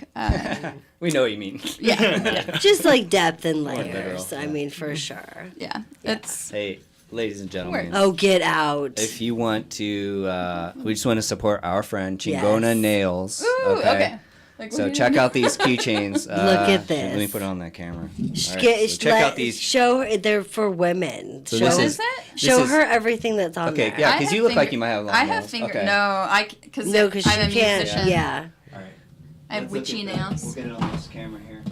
We know what you mean. yeah, Just like depth and literal, layers. I yeah. mean, for sure. yeah. It's Hey, ladies and gentlemen. Oh, get out. If you want to, we just want to support our friend Chingona Yes. Nails. ooh, okay. Like, So what check do you out these keychains. Look at Let me this. put it on that camera. All right, Get, so check out these. Show they're for women. So show this What is- is it? show this is- her everything that's on Okay, there. yeah, I because have you look like finger- you might have long I nails. have finger. Okay. No, because No, because I'm you a can't. musician. Yeah. All right. I have Let's look witchy at that. nails. We'll get it on this camera here.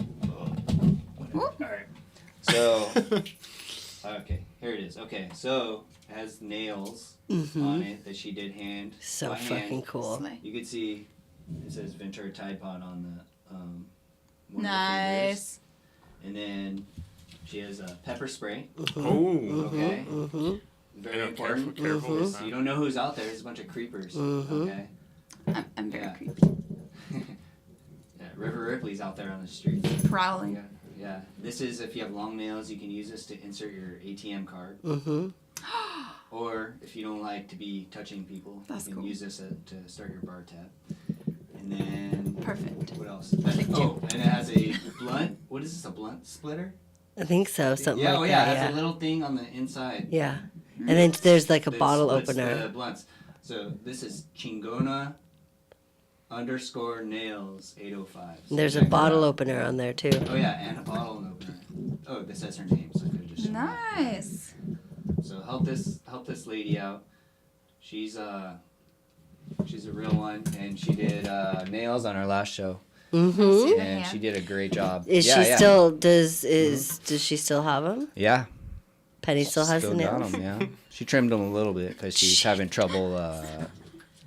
Ooh. All right. So, okay, here it is. Okay, so has nails on it that she did hand. So by hand. fucking cool. Slay. You can see it says Ventura Tide Pod on the one of the fingers. Nice. And then she has a pepper spray. Oh. Okay. I Very know, important. careful with So that. you don't know who's out there. There's a bunch of creepers. Okay. I'm very Yeah. creepy. Yeah, River Ripley's out there on the street. Prowling. Yeah. Yeah. This is if you have long nails, you can use this to insert your ATM card. Or if you don't like to be touching people, That's you can cool. use this to start your bar tab. And then Perfect. what else? Oh, and it has a blunt. What is this? A blunt splitter? I think so. Something Yeah. like Oh yeah. that. It has Yeah. a little thing on the inside. Yeah. And then there's like a that bottle splits opener. The blunts. So this is Chingona _ nails 805. So There's a check that bottle out. opener on there too. Oh yeah, and a bottle opener. Oh, this says her name, so I could have just shown that. Nice. So help this lady out. She's a real one, and she did nails on our last show, Mm-hmm. and she did a great job. Is yeah, she yeah. still does she still have them? Yeah. Penny still has the got nails. 'em, yeah. She trimmed them a little bit because she's having trouble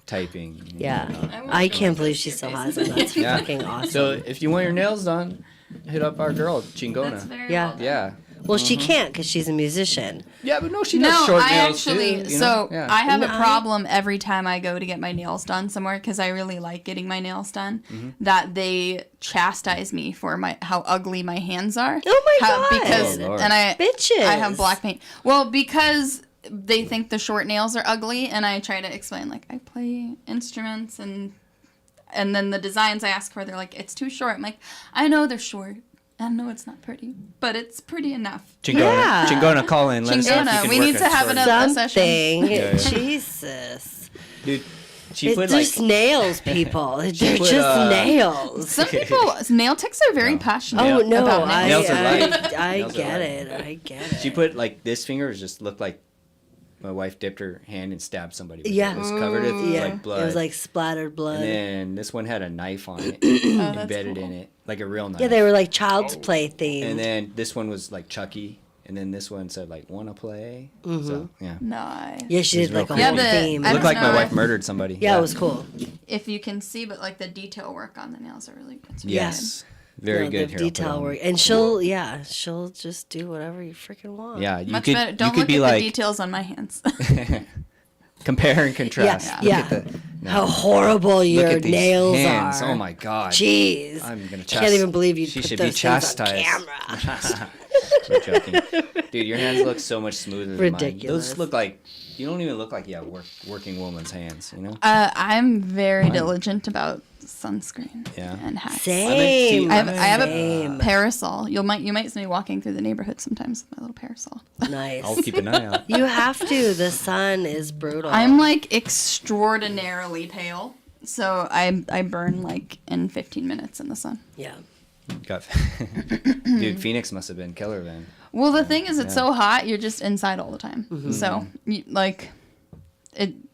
typing. and Yeah. whatnot. I can't believe she still has them. That's Yeah. fucking awesome. So if you want your nails done, hit up our girl Chingona. That's very Yeah. well done. Yeah. well, she can't because she's a musician. Yeah, but no, she does No, short I nails actually. too. You So know? Yeah. I have a No, I- problem every time I go to get my nails done somewhere because I really like getting my nails done. Mm-hmm. That they chastise me for how ugly my hands are. Oh my God. Because Oh, Lord. and Bitches. I have black paint. Well, because they think the short nails are ugly, and I try to explain like I play instruments and then the designs I ask for, they're like it's too short. I'm like I know they're short. I know it's not pretty, but it's pretty enough. Chingona, Yeah. Chingona, call in. Let us know if you Chingona, can we work need to have short- another session. Something. Yeah. Jesus. Dude, she It's put like just nails, people. They're put, just nails. Some people, nail techs are very passionate Oh no, about I, nails. Nails are light. I Nails are get light. it. I get it. she put like this finger just looked like my wife dipped her hand and stabbed somebody. with Yeah. it. It was covered with yeah, like blood. it was like splattered blood. And then this one had a knife on it, Oh, that's embedded cool. in it, like a real knife. yeah, they were like child's play themed. And then this one was like Chucky, and then this one said like "Wanna play?" So yeah, Nice. yeah, she It was did like a real Yeah, whole the- theme. I it looked don't like my know wife if- murdered somebody. Yeah, it was cool. If you can see, but like the detail work on the nails are really good. Yes, very No, good. the Here, I'll put it detail on. work, and she'll just do whatever you freaking want. Yeah, you Much could better. you Don't could look be at like the details on my hands. compare and contrast. Yeah, Look yeah. at the, no. How horrible Look your at these nails hands. are. Oh my god. Jeez. I'm gonna Can't even believe you She put should those be things on chastised. camera. We're joking. Dude, your hands look so much smoother than mine. Ridiculous. Those look like you don't even look like working woman's hands, you know? I'm very diligent about sunscreen Yeah. and hats. Same. I have Same. a parasol. You might see me walking through the neighborhood sometimes with my little parasol. Nice. I'll keep an eye out. You have to. The sun is brutal. I'm like extraordinarily pale, so I burn like in 15 minutes in the sun. yeah. Got Dude, Phoenix must have been killer then. Well, the thing is, it's Yeah. so hot, you're just inside all the time. Mm-hmm. So,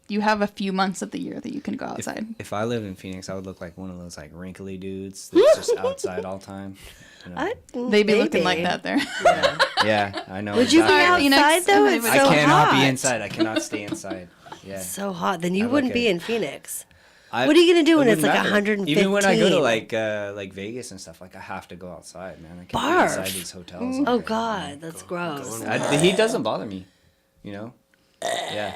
you have a few months of the year that you can go outside. If I lived in Phoenix, I would look like one of those like wrinkly dudes that's just outside all the time. You know? They'd be looking maybe. like that there. Yeah, I know. Would you be exactly. Phoenix, outside though? It's everybody- so I cannot hot. be inside. I cannot stay inside. Yeah. So hot. Then you I wouldn't look be at- in Phoenix. I- What are you gonna do when it it's like wouldn't matter. 115? Even when I go to like Vegas and stuff, like I have to go outside, man. I can't be inside Barf. these hotels. all Oh day. God, that's gross. The heat doesn't bother me, you know. Yeah.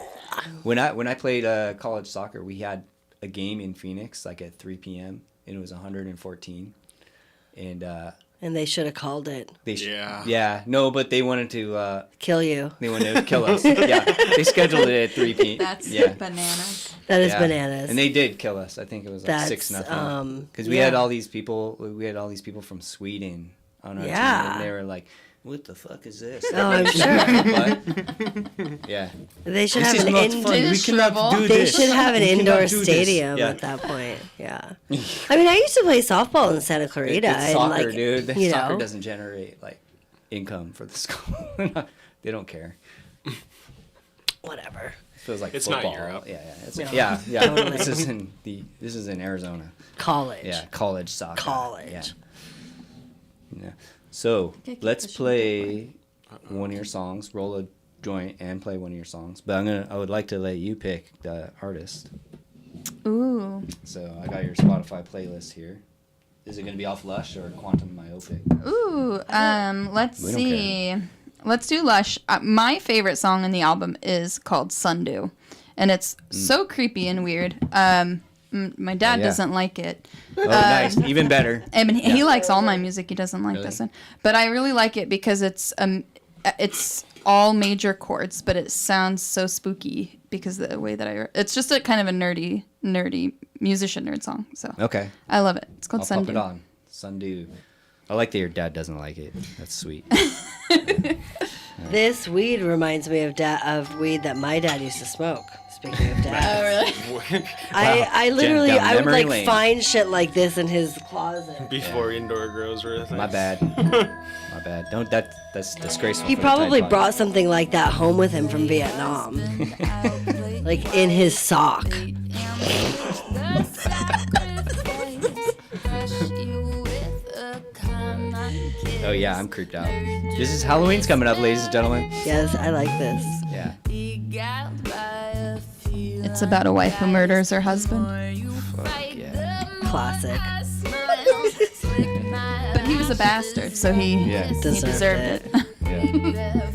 When I played college soccer, we had a game in Phoenix like at 3 p.m. and it was 114, and And they should have called it. no, but they wanted to Kill you. kill us. Yeah, they scheduled it at 3 p.m. That's yeah. bananas. That is Yeah. bananas. And they did kill us. I think it was like That's, 6-0. Because we yeah. had all these people. We had all these people from Sweden on our Yeah. team, and they were like, "What the fuck is this?" Oh, I'm sure. But, yeah. They should This have is an not indoor. fun. They We just cannot shrivel. do They this. should have an We indoor cannot do this. stadium Yeah. at that point. Yeah. I mean, I used to play softball in Santa Clarita. It's and soccer, like, dude. You Soccer know, doesn't generate like income for the school. They don't care. whatever. It feels like It's not football. Europe. Yeah, yeah. It's, No. yeah, yeah. Totally. This is in Arizona. College. Yeah, college soccer. College. Yeah. Yeah. So keep let's pushing play one of your songs. Roll a joint and play one of your songs, but I would like to let you pick the artist. Ooh. So I got your Spotify playlist here. Is it going to be off Lush or Quantum Myopic? Ooh. Let's We don't see. Let's do Lush. My favorite song on the album is called Sundew, and it's so creepy and weird. My dad yeah. doesn't like it. Oh, nice. Even better. I mean, he likes all my music. He doesn't like this one, but I really like it because it's all major chords, but it sounds so spooky because of the way that it's just a kind of a nerdy musician nerd song. So Okay. I love it. It's called I'll Sundew. pop it on. Sundew. I like that your dad doesn't like it. That's sweet. This weed reminds me of weed that my dad used to smoke. Speaking of dad, I literally Down I would memory like lane. find shit like this in his closet. Before indoor grows were a thing. My bad. My bad. Don't that's disgraceful. He for the Tide probably Pod. brought something like that home with him from Vietnam, like in his sock. Oh yeah, I'm creeped out. This is Halloween's coming up, ladies and gentlemen. Yes, I like this. Yeah. It's about a wife who murders her husband, Fuck yeah. Classic. but he was a bastard, so he Yeah. he deserved it. Yeah.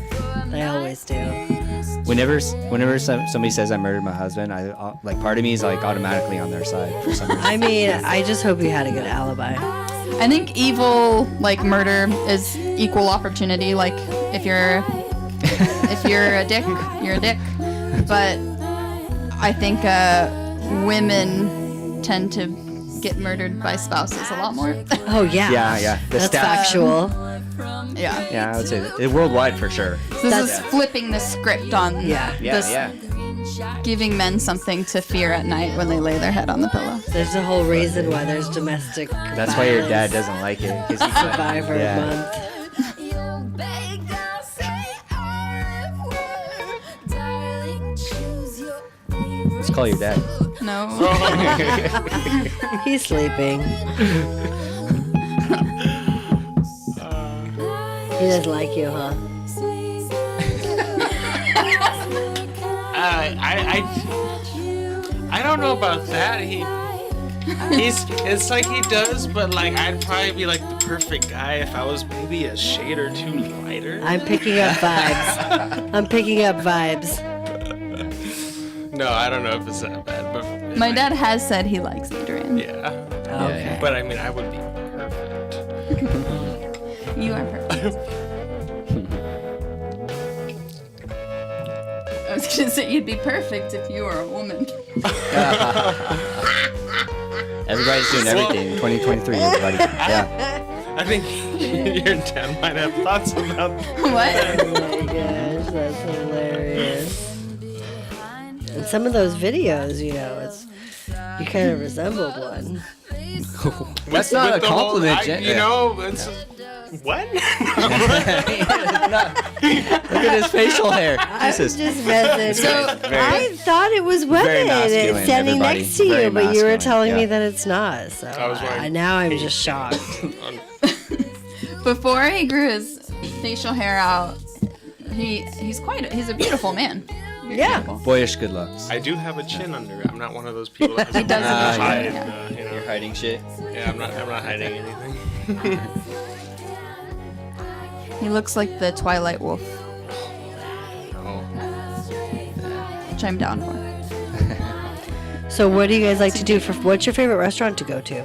They always do. Whenever somebody says I murdered my husband, I like part of me is like automatically on their side for some reason. I mean, I just hope you had a good alibi. I think evil, like murder, is equal opportunity. Like if you're a dick, you're a dick. But I think women tend to get murdered by spouses a lot more. Oh yeah. Yeah. The That's stat. factual. Yeah. Yeah, I would say that. Worldwide for sure. So this is flipping the script on Yeah. Yeah. giving men something to fear at night when they lay their head on the pillow. There's a whole reason why there's domestic. That's why your dad violence doesn't like it. 'Cause he's Survivor yeah. month. Let's call your dad. No. He's sleeping. He doesn't like you, huh? I don't know about that. It's like he does, but like I'd probably be like the perfect guy if I was maybe a shade or two lighter. I'm picking up vibes. I'm picking up vibes. No, I don't know if it's that bad, but My dad has said he likes Adrian. yeah. Okay. But I mean, I would be perfect. You are perfect. I was gonna say you'd be perfect if you were a woman. Everybody's doing everything in 2023, everybody. Yeah. I think your dad might have thoughts about What? Oh my gosh, that's hilarious. And some of those videos, you kind of resembled one. That's not a the whole- compliment, I- you know, it's what? Look at his facial hair. I was Jesus. just messing. So, I thought it was women masculine, standing everybody. next to you, Very but you were masculine, telling me yeah. that it's not. So I was wearing- now I'm just shocked. Before he grew his facial hair out, he's a beautiful man. Yeah. Boyish good looks. I do have a chin under it. I'm not one of those people that He doesn't hide. yeah. You're hiding shit. Yeah, I'm not hiding anything. He looks like the Twilight Wolf, Oh. which I'm down for. So what do you guys like to do what's your favorite restaurant to go to?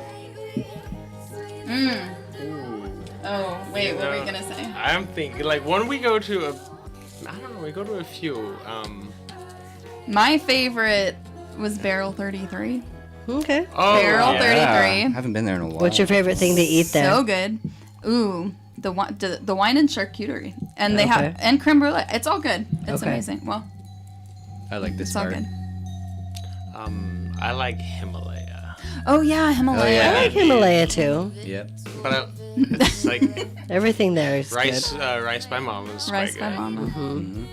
Oh, wait, what were you gonna say? I'm thinking like when we go to we go to a few. My favorite was Barrel 33. Okay. Oh, Barrel yeah. 33. Haven't been there in a while. What's your favorite thing to eat there? So good. Ooh, the wine and charcuterie, and they Okay. have and creme brulee. It's all good. It's Okay. amazing. Well, I like this it's all part. good. I like Himalaya, Oh yeah, Himalaya. Oh, yeah. I like Himalaya too. Yep. but it's like Everything there is rice by Mama's. Rice by good. Mama.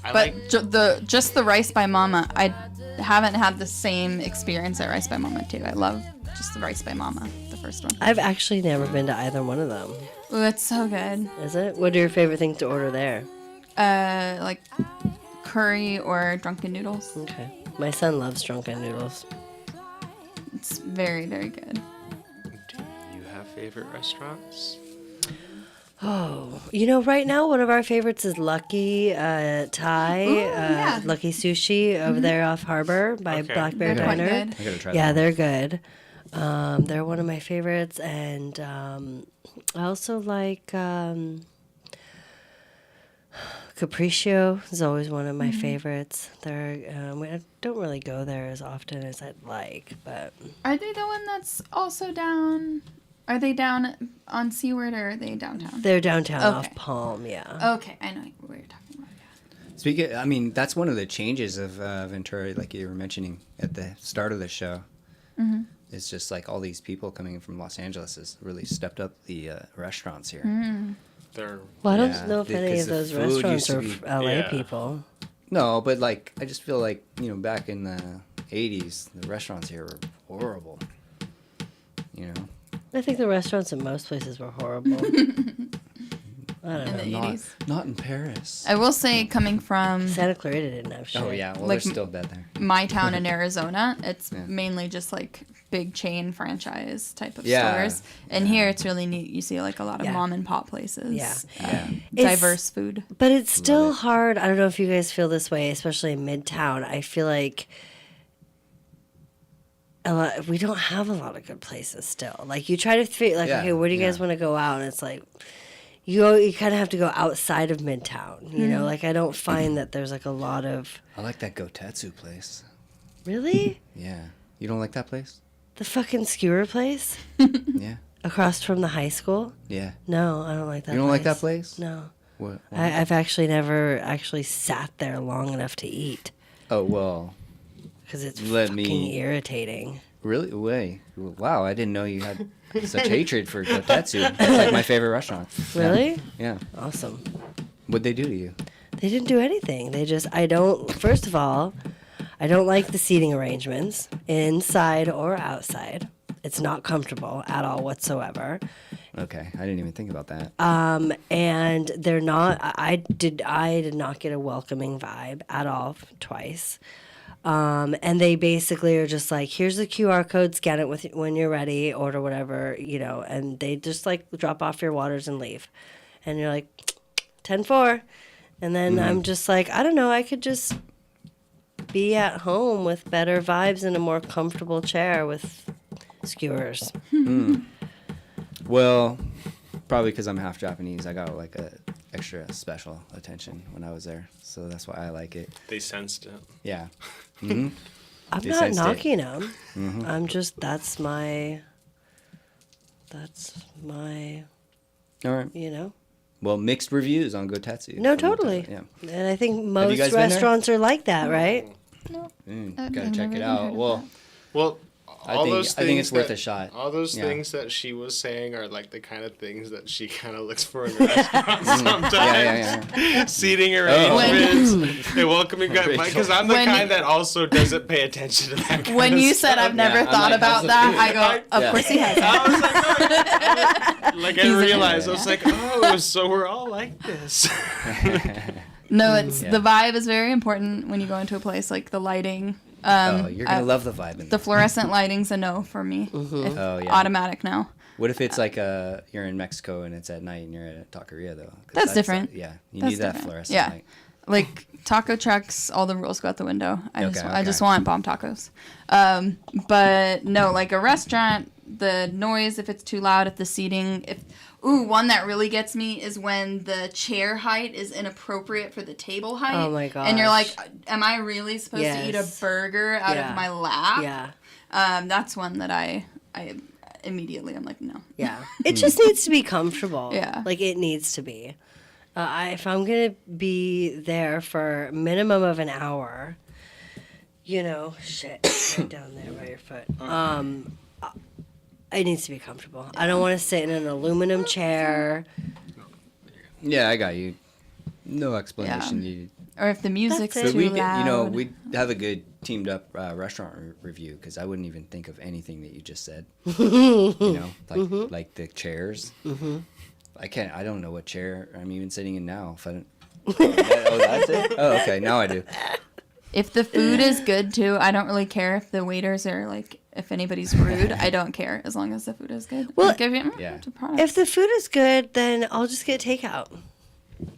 I But like just the Rice by Mama, I haven't had the same experience at Rice by Mama too. I love just the Rice by Mama, the first one. I've actually never been to either one of them. Ooh, it's so good. Is it? What are your favorite things to order there? Like curry or drunken noodles. Okay. My son loves drunken noodles. It's very, very good. Do you have favorite restaurants? Oh, right now one of our favorites is Lucky Thai, yeah. Lucky Sushi over there off Harbor by Okay. Black Bear They're quite Diner. good. I gotta try Yeah, that. they're good. They're one of my favorites, and I also like Capriccio is always one of my favorites. I don't really go there as often as I'd like, but Are they the one that's also down? Are they down on Seaward or are they downtown? they're downtown Okay. off Palm. Yeah. Okay, I know what you're talking about. Yeah. Speaking, I mean, that's one of the changes of Ventura, like you were mentioning at the start of the show. Mm-hmm. It's just like all these people coming in from Los Angeles has really stepped up the restaurants here. They're Well, I don't Yeah, know if any because of the those food restaurants used to are be- LA Yeah. people. No, but like I just feel like back in the '80s, the restaurants here were horrible. You know, I think the restaurants in most places were horrible. I don't In know. the not 80s. not in Paris. I will say, coming from Santa Clarita didn't have shit. Oh yeah, well Like there's still bad there. my town in Arizona, it's Yeah. mainly just like big chain franchise type of Yeah. stores. And here it's really neat. You see like a lot of Yeah. mom and pop places. Yeah. Yeah. Diverse food. But it's still it. hard. I don't know if you guys feel this way, especially in Midtown. I feel like we don't have a lot of good places still. Like you try to figure, like, Yeah, okay, where do you guys yeah. want to go out? And it's like you kind of have to go outside of Midtown. You know, like I don't find that there's like a lot of I like that Gotetsu place. really Yeah, you don't like that place? the fucking skewer place Yeah, across from the high school. yeah. No, I don't like that. You don't like that place? No. What? I've actually never actually sat there long enough to eat Oh well, because it's Let fucking me- irritating. really? Wait, wow! I didn't know you had such hatred for Gotetsu. It's like my favorite restaurant. Really? Yeah. Awesome. What'd they do to you? They didn't do anything. First of all, I don't like the seating arrangements inside or outside. It's not comfortable at all whatsoever. Okay, I didn't even think about that. And they're not, I did not get a welcoming vibe at all twice. And they basically are just like, here's the QR code, scan it when you're ready, order whatever, and they just like drop off your waters and leave. And you're like, 10-4. And then I'm just like, I don't know, I could just be at home with better vibes in a more comfortable chair with skewers. Well, probably because I'm half Japanese, I got like a extra special attention when I was there, so that's why I like it. They sensed it. Yeah. Hmm. I'm They not sensed it. knocking them. I'm just, that's my, All right. Well, mixed reviews on Gotetsu. No, from totally. Yeah. And I think you most guys been there? restaurants are like that, right? Gotta check it out. Well, Well, I all think those I think things it's worth that- a shot. All those Yeah. things that she was saying are like the kind of things that she kind of looks for in restaurants sometimes. Yeah. Seating Oh. arrangements, and welcoming guys. Because I'm the When- kind that also doesn't pay attention to that. Kind When of you stuff. said I've never I'm thought like, about how's that, the I go, food? of Yeah. course he has. I was like, I He's a- realized I was like, oh, so we're all like this. No, it's Yeah. the vibe is very important when you go into a place, like the lighting. Oh, you're gonna I- love the vibe in The there. fluorescent lighting's a no for me. Mm-hmm. Oh yeah. Automatic no. What if it's like you're in Mexico and it's at night and you're at a taqueria though? 'Cause That's different. yeah, you That's need that different. fluorescent Yeah. light. Like taco trucks, all the rules go out the window. I just Okay. want bomb tacos. But no, like a restaurant, the noise if it's too loud, if the seating, one that really gets me is when the chair height is inappropriate for the table height. Oh my And you're like, gosh. am I really supposed to eat a Yes. burger out Yeah. of my lap? Yeah. That's one that I immediately I'm like, no. Yeah. It just needs to be comfortable. Yeah. Like it needs to be. If I'm going to be there for a minimum of an hour, shit, right down there by your foot. It needs to be comfortable. I don't want to sit in an aluminum chair. Yeah, I got you. No explanation Yeah. needed. Or if the music's That's it. too We, loud. we have a good teamed up restaurant review because I wouldn't even think of anything that you just said. Like the chairs. I don't know what chair I'm even sitting in now. If I don't, That's it? Oh, okay. Now I do. If the food is good too, I don't really care if the waiters are like, if anybody's rude. I don't care as long as the food is good. Well, like, yeah. the products. If the food is good, then I'll just get takeout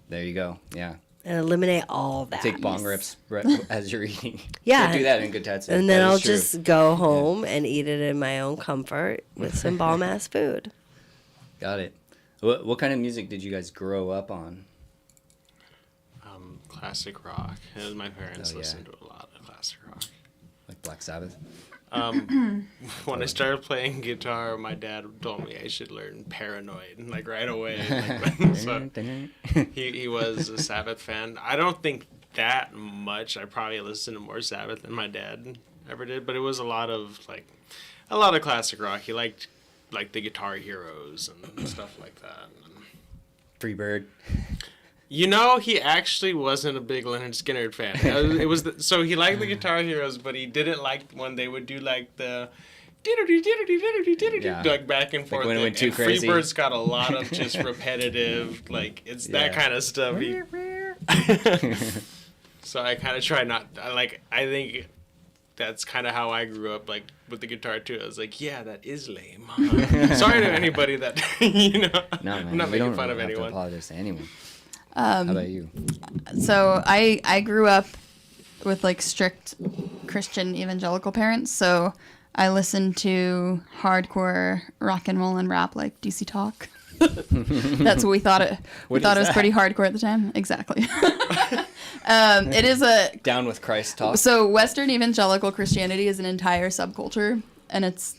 There you go. Yeah. and eliminate all that. Take bong rips as you're eating. Yeah. Can't do that in good Tatsu. And then That is I'll true. just go home and eat it in my own comfort with some bomb ass food. Got it. What kind of music did you guys grow up on? Classic rock. And my parents Oh, yeah. listened to a lot of classic rock. Like Black Sabbath? When I started playing guitar, my dad told me I should learn Paranoid, like right away. So he was a Sabbath fan. I don't think that much. I probably listened to more Sabbath than my dad ever did, but it was a lot of classic rock. He liked the Guitar Heroes and stuff like that. Freebird. You know, he actually wasn't a big Leonard Skinner fan. So he liked the Guitar Heroes, but he didn't like when they would do like the Yeah. like back and forth. when it went too and crazy. Freebird's got a lot of just repetitive, like it's that Yeah. kind of stuff. So I kind of try not. I think that's kind of how I grew up, like with the guitar too. I was like, yeah, that is lame. Sorry to anybody that No, man. I'm not we making don't fun of have to anyone. apologize to anyone. How about you? So I grew up with like strict Christian evangelical parents, so I listened to hardcore rock and roll and rap like DC Talk. That's what we thought it. We thought it was pretty hardcore at the time. Exactly. It is a Down with Christ talk. so Western evangelical Christianity is an entire subculture, and it's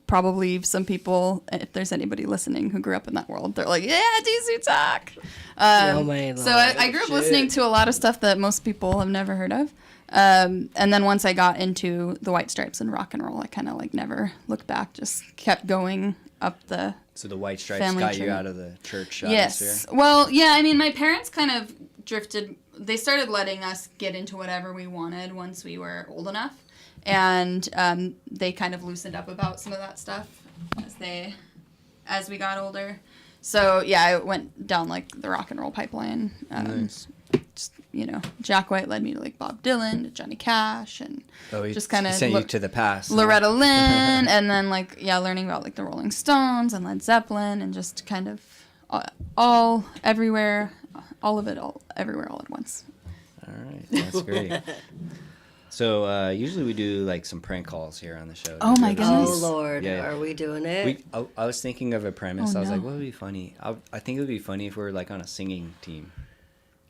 probably some people, if there's anybody listening who grew up in that world, they're like, yeah, DC Talk. Oh my So Lord. I grew up listening to a lot of stuff that most people have never heard of. And then once I got into the White Stripes and rock and roll, I kind of like never looked back, just kept going up the So the White Stripes Family got you tree. out of the church Yes. atmosphere? Well, yeah, I mean, my parents kind of drifted. They started letting us get into whatever we wanted once we were old enough. And they kind of loosened up about some of that stuff as we got older. So, yeah, I went down, like, the rock and roll pipeline. Nice. Just, Jack White led me to, like, Bob Dylan, to Johnny Cash, and He just kind of sent you to the past. Loretta Lynn, and then like learning about like the Rolling Stones and Led Zeppelin, and just kind of all everywhere, all of it, all everywhere, all at once. All right, that's great. So usually we do like some prank calls here on the show. Oh my Oh goodness. Lord, Yeah. are we doing it? I was thinking of a premise. Oh, I was like, no. what would be funny? I think it would be funny if we were like on a singing team,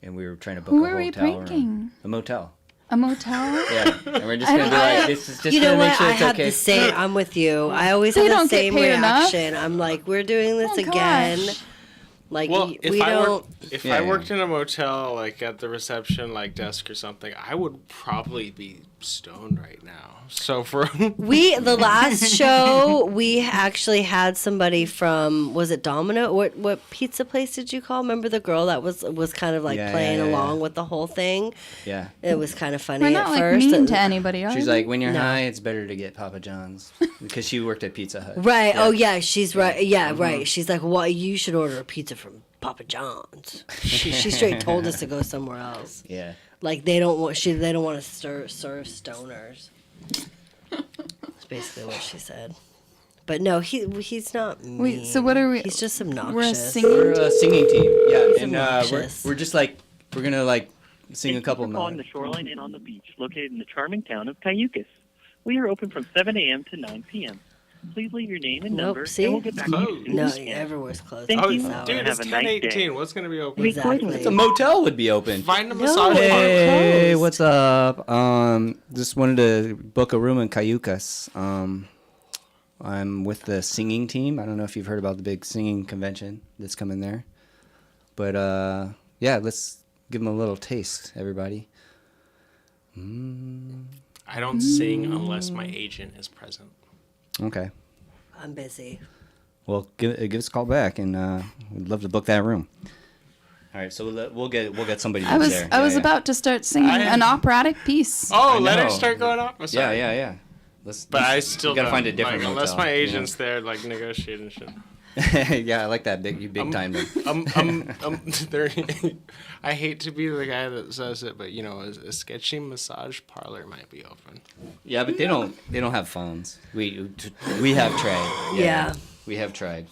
and we were trying to book Who a are we hotel room, pranking? a motel. A motel? Yeah, and we're just gonna be like, this is just You know gonna make what? sure I it's have okay. the same. I'm with you. I always They have the don't get same paid enough. reaction. I'm like, we're doing this Oh, again. gosh. Like Well, we if I don't. Yeah, worked in a motel, like at the reception, like desk or something, I would probably be stoned right now. So for The last show we actually had somebody from, was it Domino? What pizza place did you call? Remember the girl that was kind of like Yeah, playing yeah, yeah, along yeah. with the whole thing? Yeah, It was kind of funny We're at not like first. mean to anybody, are she's we? like, when you're No. high, it's better to get Papa John's because she worked at Pizza Hut. Right. Yeah. Oh yeah, she's right. Yeah, Mm-hmm. right. She's like, well, you should order a pizza from Papa John's. She straight told us to go somewhere else. Yeah. Like they don't want to serve stoners. That's basically what she said. But no, he's not mean. Wait, so what are we? He's just obnoxious. We're a singing We're a singing team. Yeah, He's and obnoxious. we're just like we're gonna like sing a couple Thank you for calling the melodies. Shoreline Inn on the beach, located in the charming town of Cayucas. We are open from 7 a.m. to 9 p.m. Please leave your name and Nope, number, see? and we'll get back to you Closed. as soon No, as we can. everywhere's closed. Thank oh, you. So- dude, it's Have a nice day. 10:18. What's gonna be open? Exactly. The motel would be open. Find a No. massage Hey, parlor. what's up? Just wanted to book a room in Cayucas. I'm with the singing team. I don't know if you've heard about the big singing convention that's coming there, but yeah, let's give them a little taste, everybody. I don't sing unless my agent is present. Okay. I'm busy. Well, give us a call back, and we'd love to book that room. All right, so we'll get somebody. I was there. I was Yeah. about to start singing I- an operatic piece. Oh, I let her know. start going off. Yeah, yeah, yeah. But I still gotta don't, find a different like, unless motel, my you know? agent's there, like negotiating shit. Yeah, I like that big time. There, I hate to be the guy that says it, but a sketchy massage parlor might be open. Yeah, but they don't have phones. We have tried. Yeah. We have tried.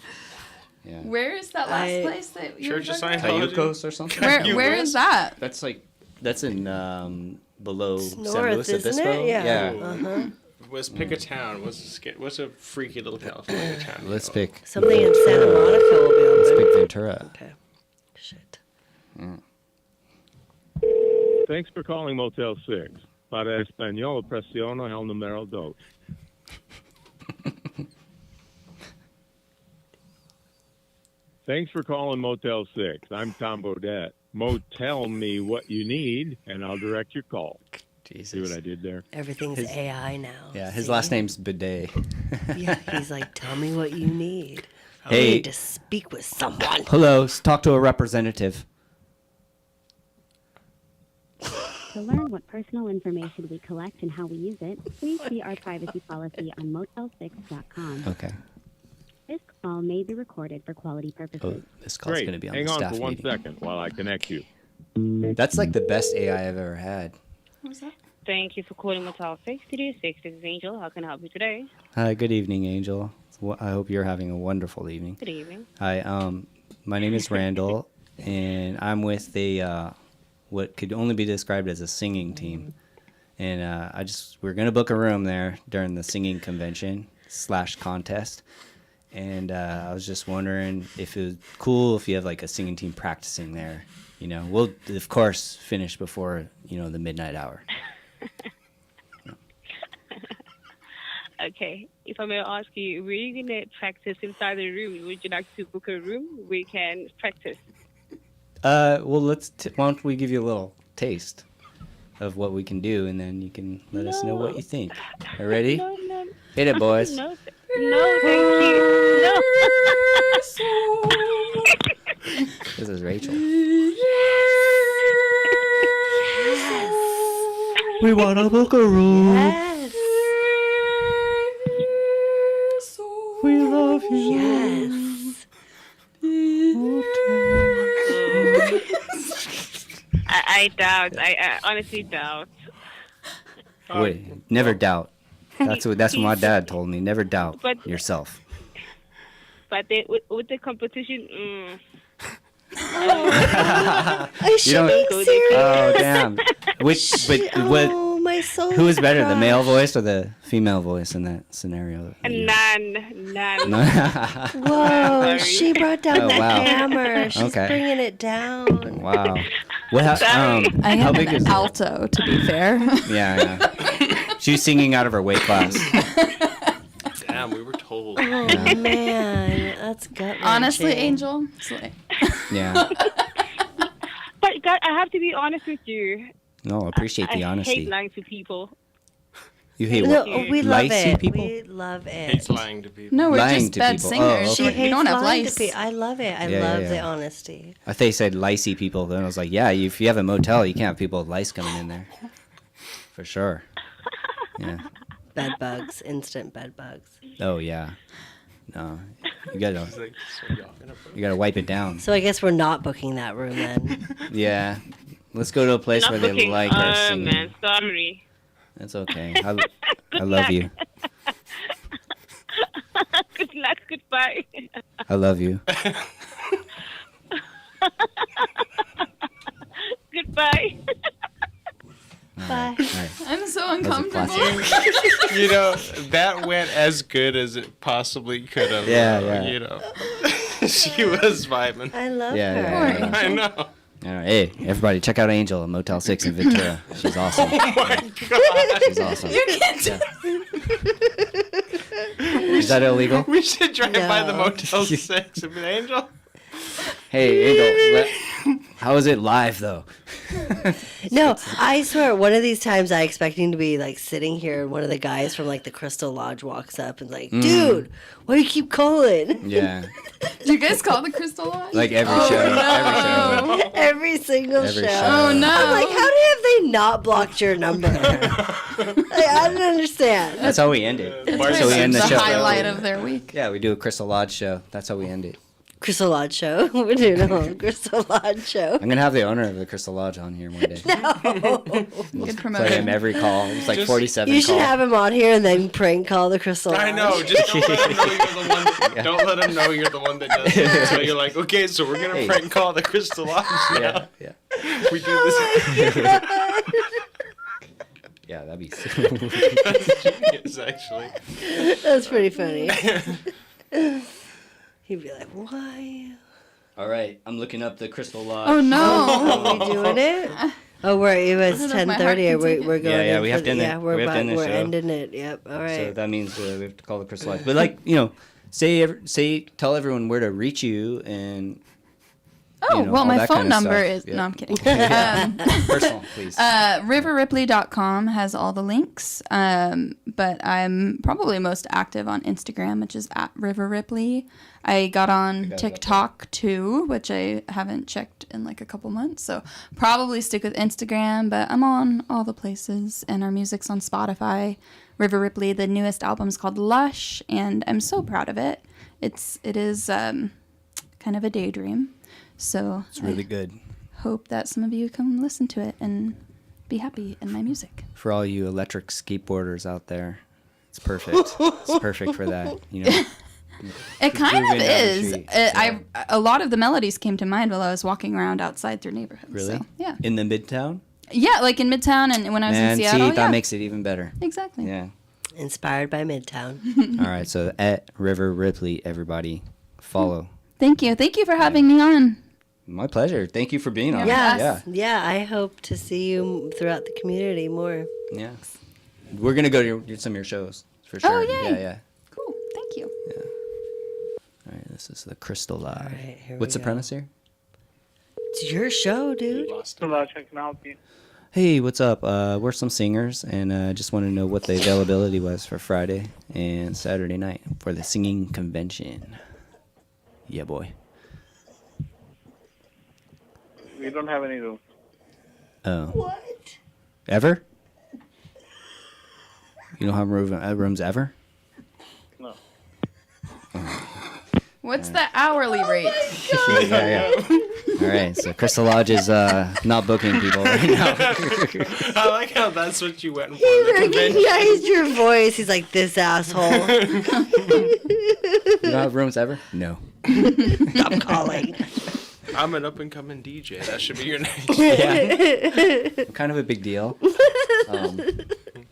Yeah. Where is that last place that you Church were of talking about? Scientology. Cayucos or something. Where is that? That's in below San North, Luis isn't Obispo. it? Yeah. Yeah. Uh-huh. Let's pick a town. What's a freaky little California town? Let's pick Something in Santa Monica will be open. Ventura. Okay. Shit. Thanks for calling Motel 6. Para español, presiona el número 2. Thanks for calling Motel 6. I'm Tom Bodette. Motel me what you need, and I'll direct your call. Jesus. See what I did there? Everything's AI now. Yeah, his See? last name's Bidet. Yeah, he's like, tell me what you need. I Hey. need to speak with someone. Hello, talk to a representative. To learn what personal information we collect and how we use it, please see our privacy policy on motel6.com. Okay. This call may be recorded for quality purposes. This call's Great. going to be on Hang the on staff for 1 meeting. second while I connect you. That's like the best AI I've ever had. What's that? Thank you for calling Motel 6 Studio 6. This is Angel. How can I help you today? Hi, good evening, Angel. I hope you're having a wonderful evening. Good evening. Hi, my name is Randall, and I'm with a what could only be described as a singing team. And we're gonna book a room there during the singing convention / contest. And I was just wondering if it was cool if you have like a singing team practicing there. We'll of course finish before the midnight hour. Okay. If I may ask you, were you going to practice inside the room? Would you like to book a room? We can practice. Well, why don't we give you a little taste of what we can do, and then you can let us know what you think. Are you ready? No. Hit it, boys. No, thank you. No. This is Rachel. We want to book a room. Yes. We love you. Yes. I doubt. I honestly doubt. Wait, never doubt. That's what my dad told me. Never doubt But- yourself. But with the competition, Is she don't- being serious? Oh damn. Oh, my soul. Who is better, the crushed. male voice or the female voice in that scenario? none. Whoa, Sorry. she brought down Oh, the wow. hammer. She's Okay. bringing it down. Wow. What? Sorry. I How am big an is it? alto, to be fair. Yeah. She's singing out of her weight class. Damn, we were told. Oh, man. That's gut Honestly, wrenching. Angel, slay. Yeah. But God, I have to be honest with you. No, appreciate the I honesty. hate lying to people. You hate No, what? we love Licey it. people? We love it. Hates lying to people. No, we're Lying just to bad people. singers. Oh, She okay. We hates don't have lying to lice. people. I love it. I Yeah, love yeah, the yeah. honesty. I thought you said licey people. Then I was like, yeah, if you have a motel, you can't have people with lice coming in there. For sure. Yeah. Bed bugs, instant bed bugs. Oh, yeah. No. You It's gotta like, so y'all gonna put- wipe it down. So I guess we're not booking that room then. Yeah. Let's go to a place Not where they booking. like our Oh singing. man, sorry. That's okay. I love you. Good luck. Goodbye. I love you. Goodbye. Bye. All right. I'm so That was a uncomfortable. classic. That went as good as it possibly could have. Yeah. She was vibing. I love Yeah, her. yeah, yeah. I know. All right. Hey, everybody, check out Angel at Motel 6 in Ventura. She's awesome. Oh my god. She's awesome. Is that illegal? We should drive by the No. Motel 6 and be Angel. Hey, Angel. How is it live though? No, I swear, one of these times I expecting to be like sitting here, and one of the guys from like the Crystal Lodge walks up and like, dude, why do you keep calling? Yeah. Do you guys call the Crystal Lodge? Like every show. Every show. Every single Every show. show. Oh no! I'm like, how have they not blocked your number? I don't understand. That's how we end it. That's Marcy how we end the the show. highlight of their week. Yeah, we do a Crystal Lodge show. That's how we end it. Crystal Lodge show. We're doing a whole Crystal Lodge show. I'm gonna have the owner of the Crystal Lodge on here one day. No. Good Play promotion. him every call. It's like Just- 47 You should calls. have him on here and then prank call the Crystal Lodge. I know. Just don't let him know you're the one. Don't let him know you're the one that does it. So you're like, okay, so we're gonna Hey. prank call the Crystal Lodge now. Yeah, yeah. We do this. Yeah, that'd be That's genius, actually. That's pretty funny. He'd be like, why? All right, I'm looking up the Crystal Lodge. Oh no! Are we doing it? Oh, it was I don't know if my 10:30. heart can We're take going. Yeah, yeah, in we for have to the- end it. Yeah, We have to end the we're show. ending it. Yep. All So right. that means we have to call the Crystal Lodge. But like, tell everyone where to reach you and Oh, you know, well, all my that phone kinda number stuff. is... Yeah. No, I'm kidding. personal, please. Riverripley.com has all the links, but I'm probably most active on Instagram, which is at @riverripley. I got on TikTok too, which I haven't checked in like a couple months, so probably stick with Instagram, but I'm on all the places, and our music's on Spotify. River Ripley, the newest album's called Lush, and I'm so proud of it. It is kind of a daydream, so It's really good. hope that some of you come listen to it and be happy in my music. For all you electric skateboarders out there, it's perfect. It's perfect for that. You know. It kind Moving of down the is. street, A lot of the melodies came to mind while I was walking around outside through neighborhoods. Really? So, yeah. In the Midtown? Yeah, like in Midtown and when I was in And Seattle. see, that yeah. makes it even better. Exactly. Yeah. Inspired by Midtown. All right. So at River Ripley, everybody follow. Thank you. Thank you for having me on. My pleasure. Thank you for being on. Yes. Yeah. Yeah. I hope to see you throughout the community more. Yeah. We're gonna go to some of your shows for sure. Oh, yay. Yeah, yeah. Cool. Thank you. All right. This is the Crystal Lodge. All right, here What's we the go. premise here? It's your show, dude. Hey, what's up? We're some singers, and just want to know what the availability was for Friday and Saturday night for the singing convention. Yeah, boy. We don't have any room. Oh. What? Ever? You don't have rooms ever? No. What's the hourly rate? Yeah. All right, so Crystal Lodge is not booking people right now. I like how that's what you went for. He The convention. recognized your voice. He's like, this asshole. You don't have rooms ever? No. Stop calling. I'm an up and coming DJ. That should be your name. I'm kind of a big deal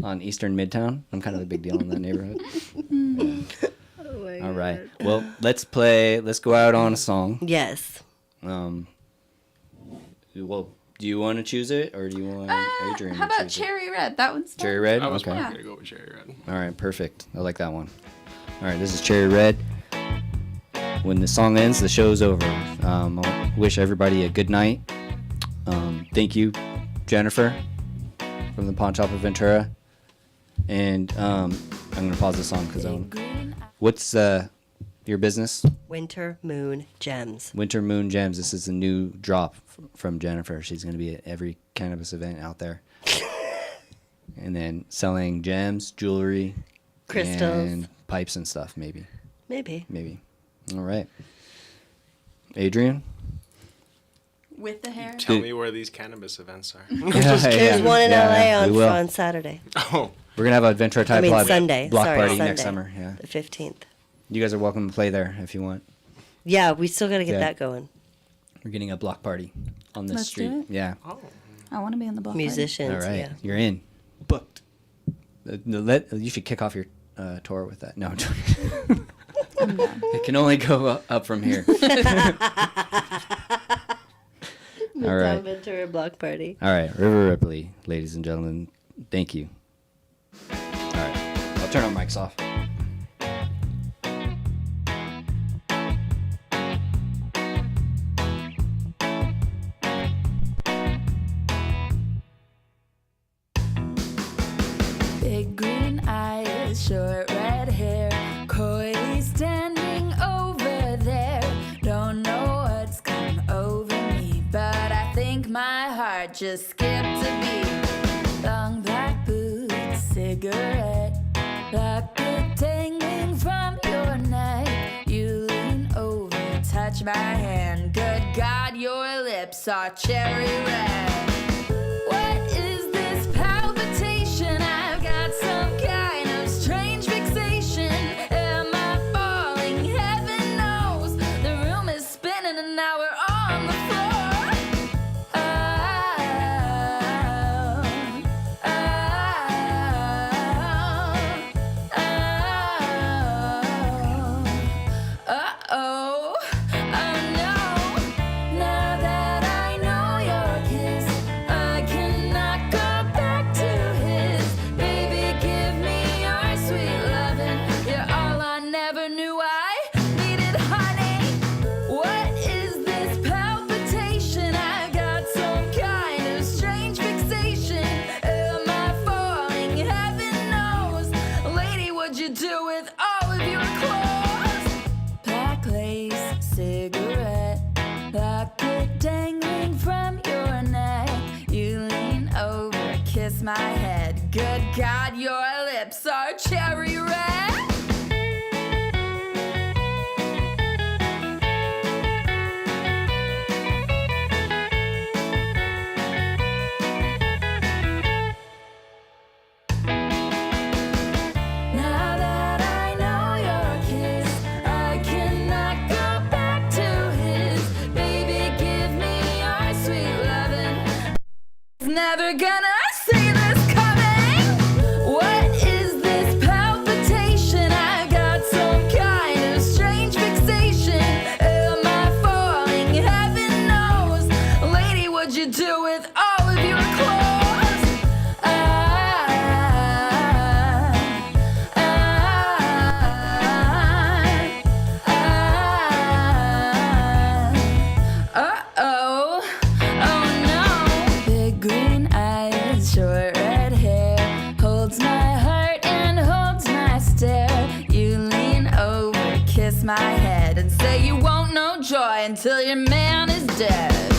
on Eastern Midtown. I'm kind of a big deal in that neighborhood. All right. Well, let's go out on a song. Yes. Well, do you want to choose it or do you want Adrian How to about choose Cherry Red? That one's it? Cherry Red? I was Okay. probably gonna go with Cherry Red. All right, perfect. I like that one. All right, this is Cherry Red. When the song ends, the show's over. I'll wish everybody a good night. Thank you, Jennifer, from the Pawn Shop of Ventura. And I'm gonna pause the song because what's your business? Winter Moon Gems. Winter Moon Gems. This is a new drop from Jennifer. She's gonna be at every cannabis event out there. And then selling gems, jewelry, Crystals. and pipes and stuff. Maybe. Maybe. All right. Adrian? with the hair. Tell me where these cannabis events are. There's one in LA we will. on Saturday. Oh. We're gonna have a Ventura Type Block Sunday. block Sorry, party Sunday, next summer. Yeah. the 15th. You guys are welcome to play there if you want. Yeah, we still got to get Yeah. that going. We're getting a block party on this Let's do street. it. Yeah. Oh. I want to be in the block party. Musicians. All right. Yeah. You're in. Booked. You should kick off your tour with that. No, I'm joking. It can only go up from here. All right. Ventura block party. All right. River Ripley, ladies and gentlemen. Thank you. All right. I'll turn our mics off. green eyes, short red hair, coyly standing over there. Don't know what's come over me, but I think my heart just skipped a beat. Long black boots, cigarette, locket dangling from your neck. You lean over, touch my hand. Good God, your lips are cherry red. What is this palpitation? I've got some kind of strange fixation. Am I falling? Heaven knows. The room is spinning and now we're on the floor. Uh-oh. Oh no. Now that I know your kiss, I cannot go back to his. Baby, give me your sweet lovin'. You're all I never knew I needed, honey. What is this palpitation? I got some kind of strange fixation. Am I falling? Heaven knows. Lady, what'd you do with all of your clothes? Black lace, cigarette, locket dangling from your neck. You lean over, kiss my head. Good God, your lips are cherry red. Now that I know your kiss, I cannot go back to his. Baby, give me your sweet lovin'. Never gonna see this coming. What is this palpitation? I got some kind of strange fixation. Am I falling? Heaven knows. Lady, what'd you do with all of your clothes? Uh-oh. Oh no. Big green eyes, short red hair, holds my heart and holds my stare. You lean over, kiss my head, and say you won't know joy until your man is dead.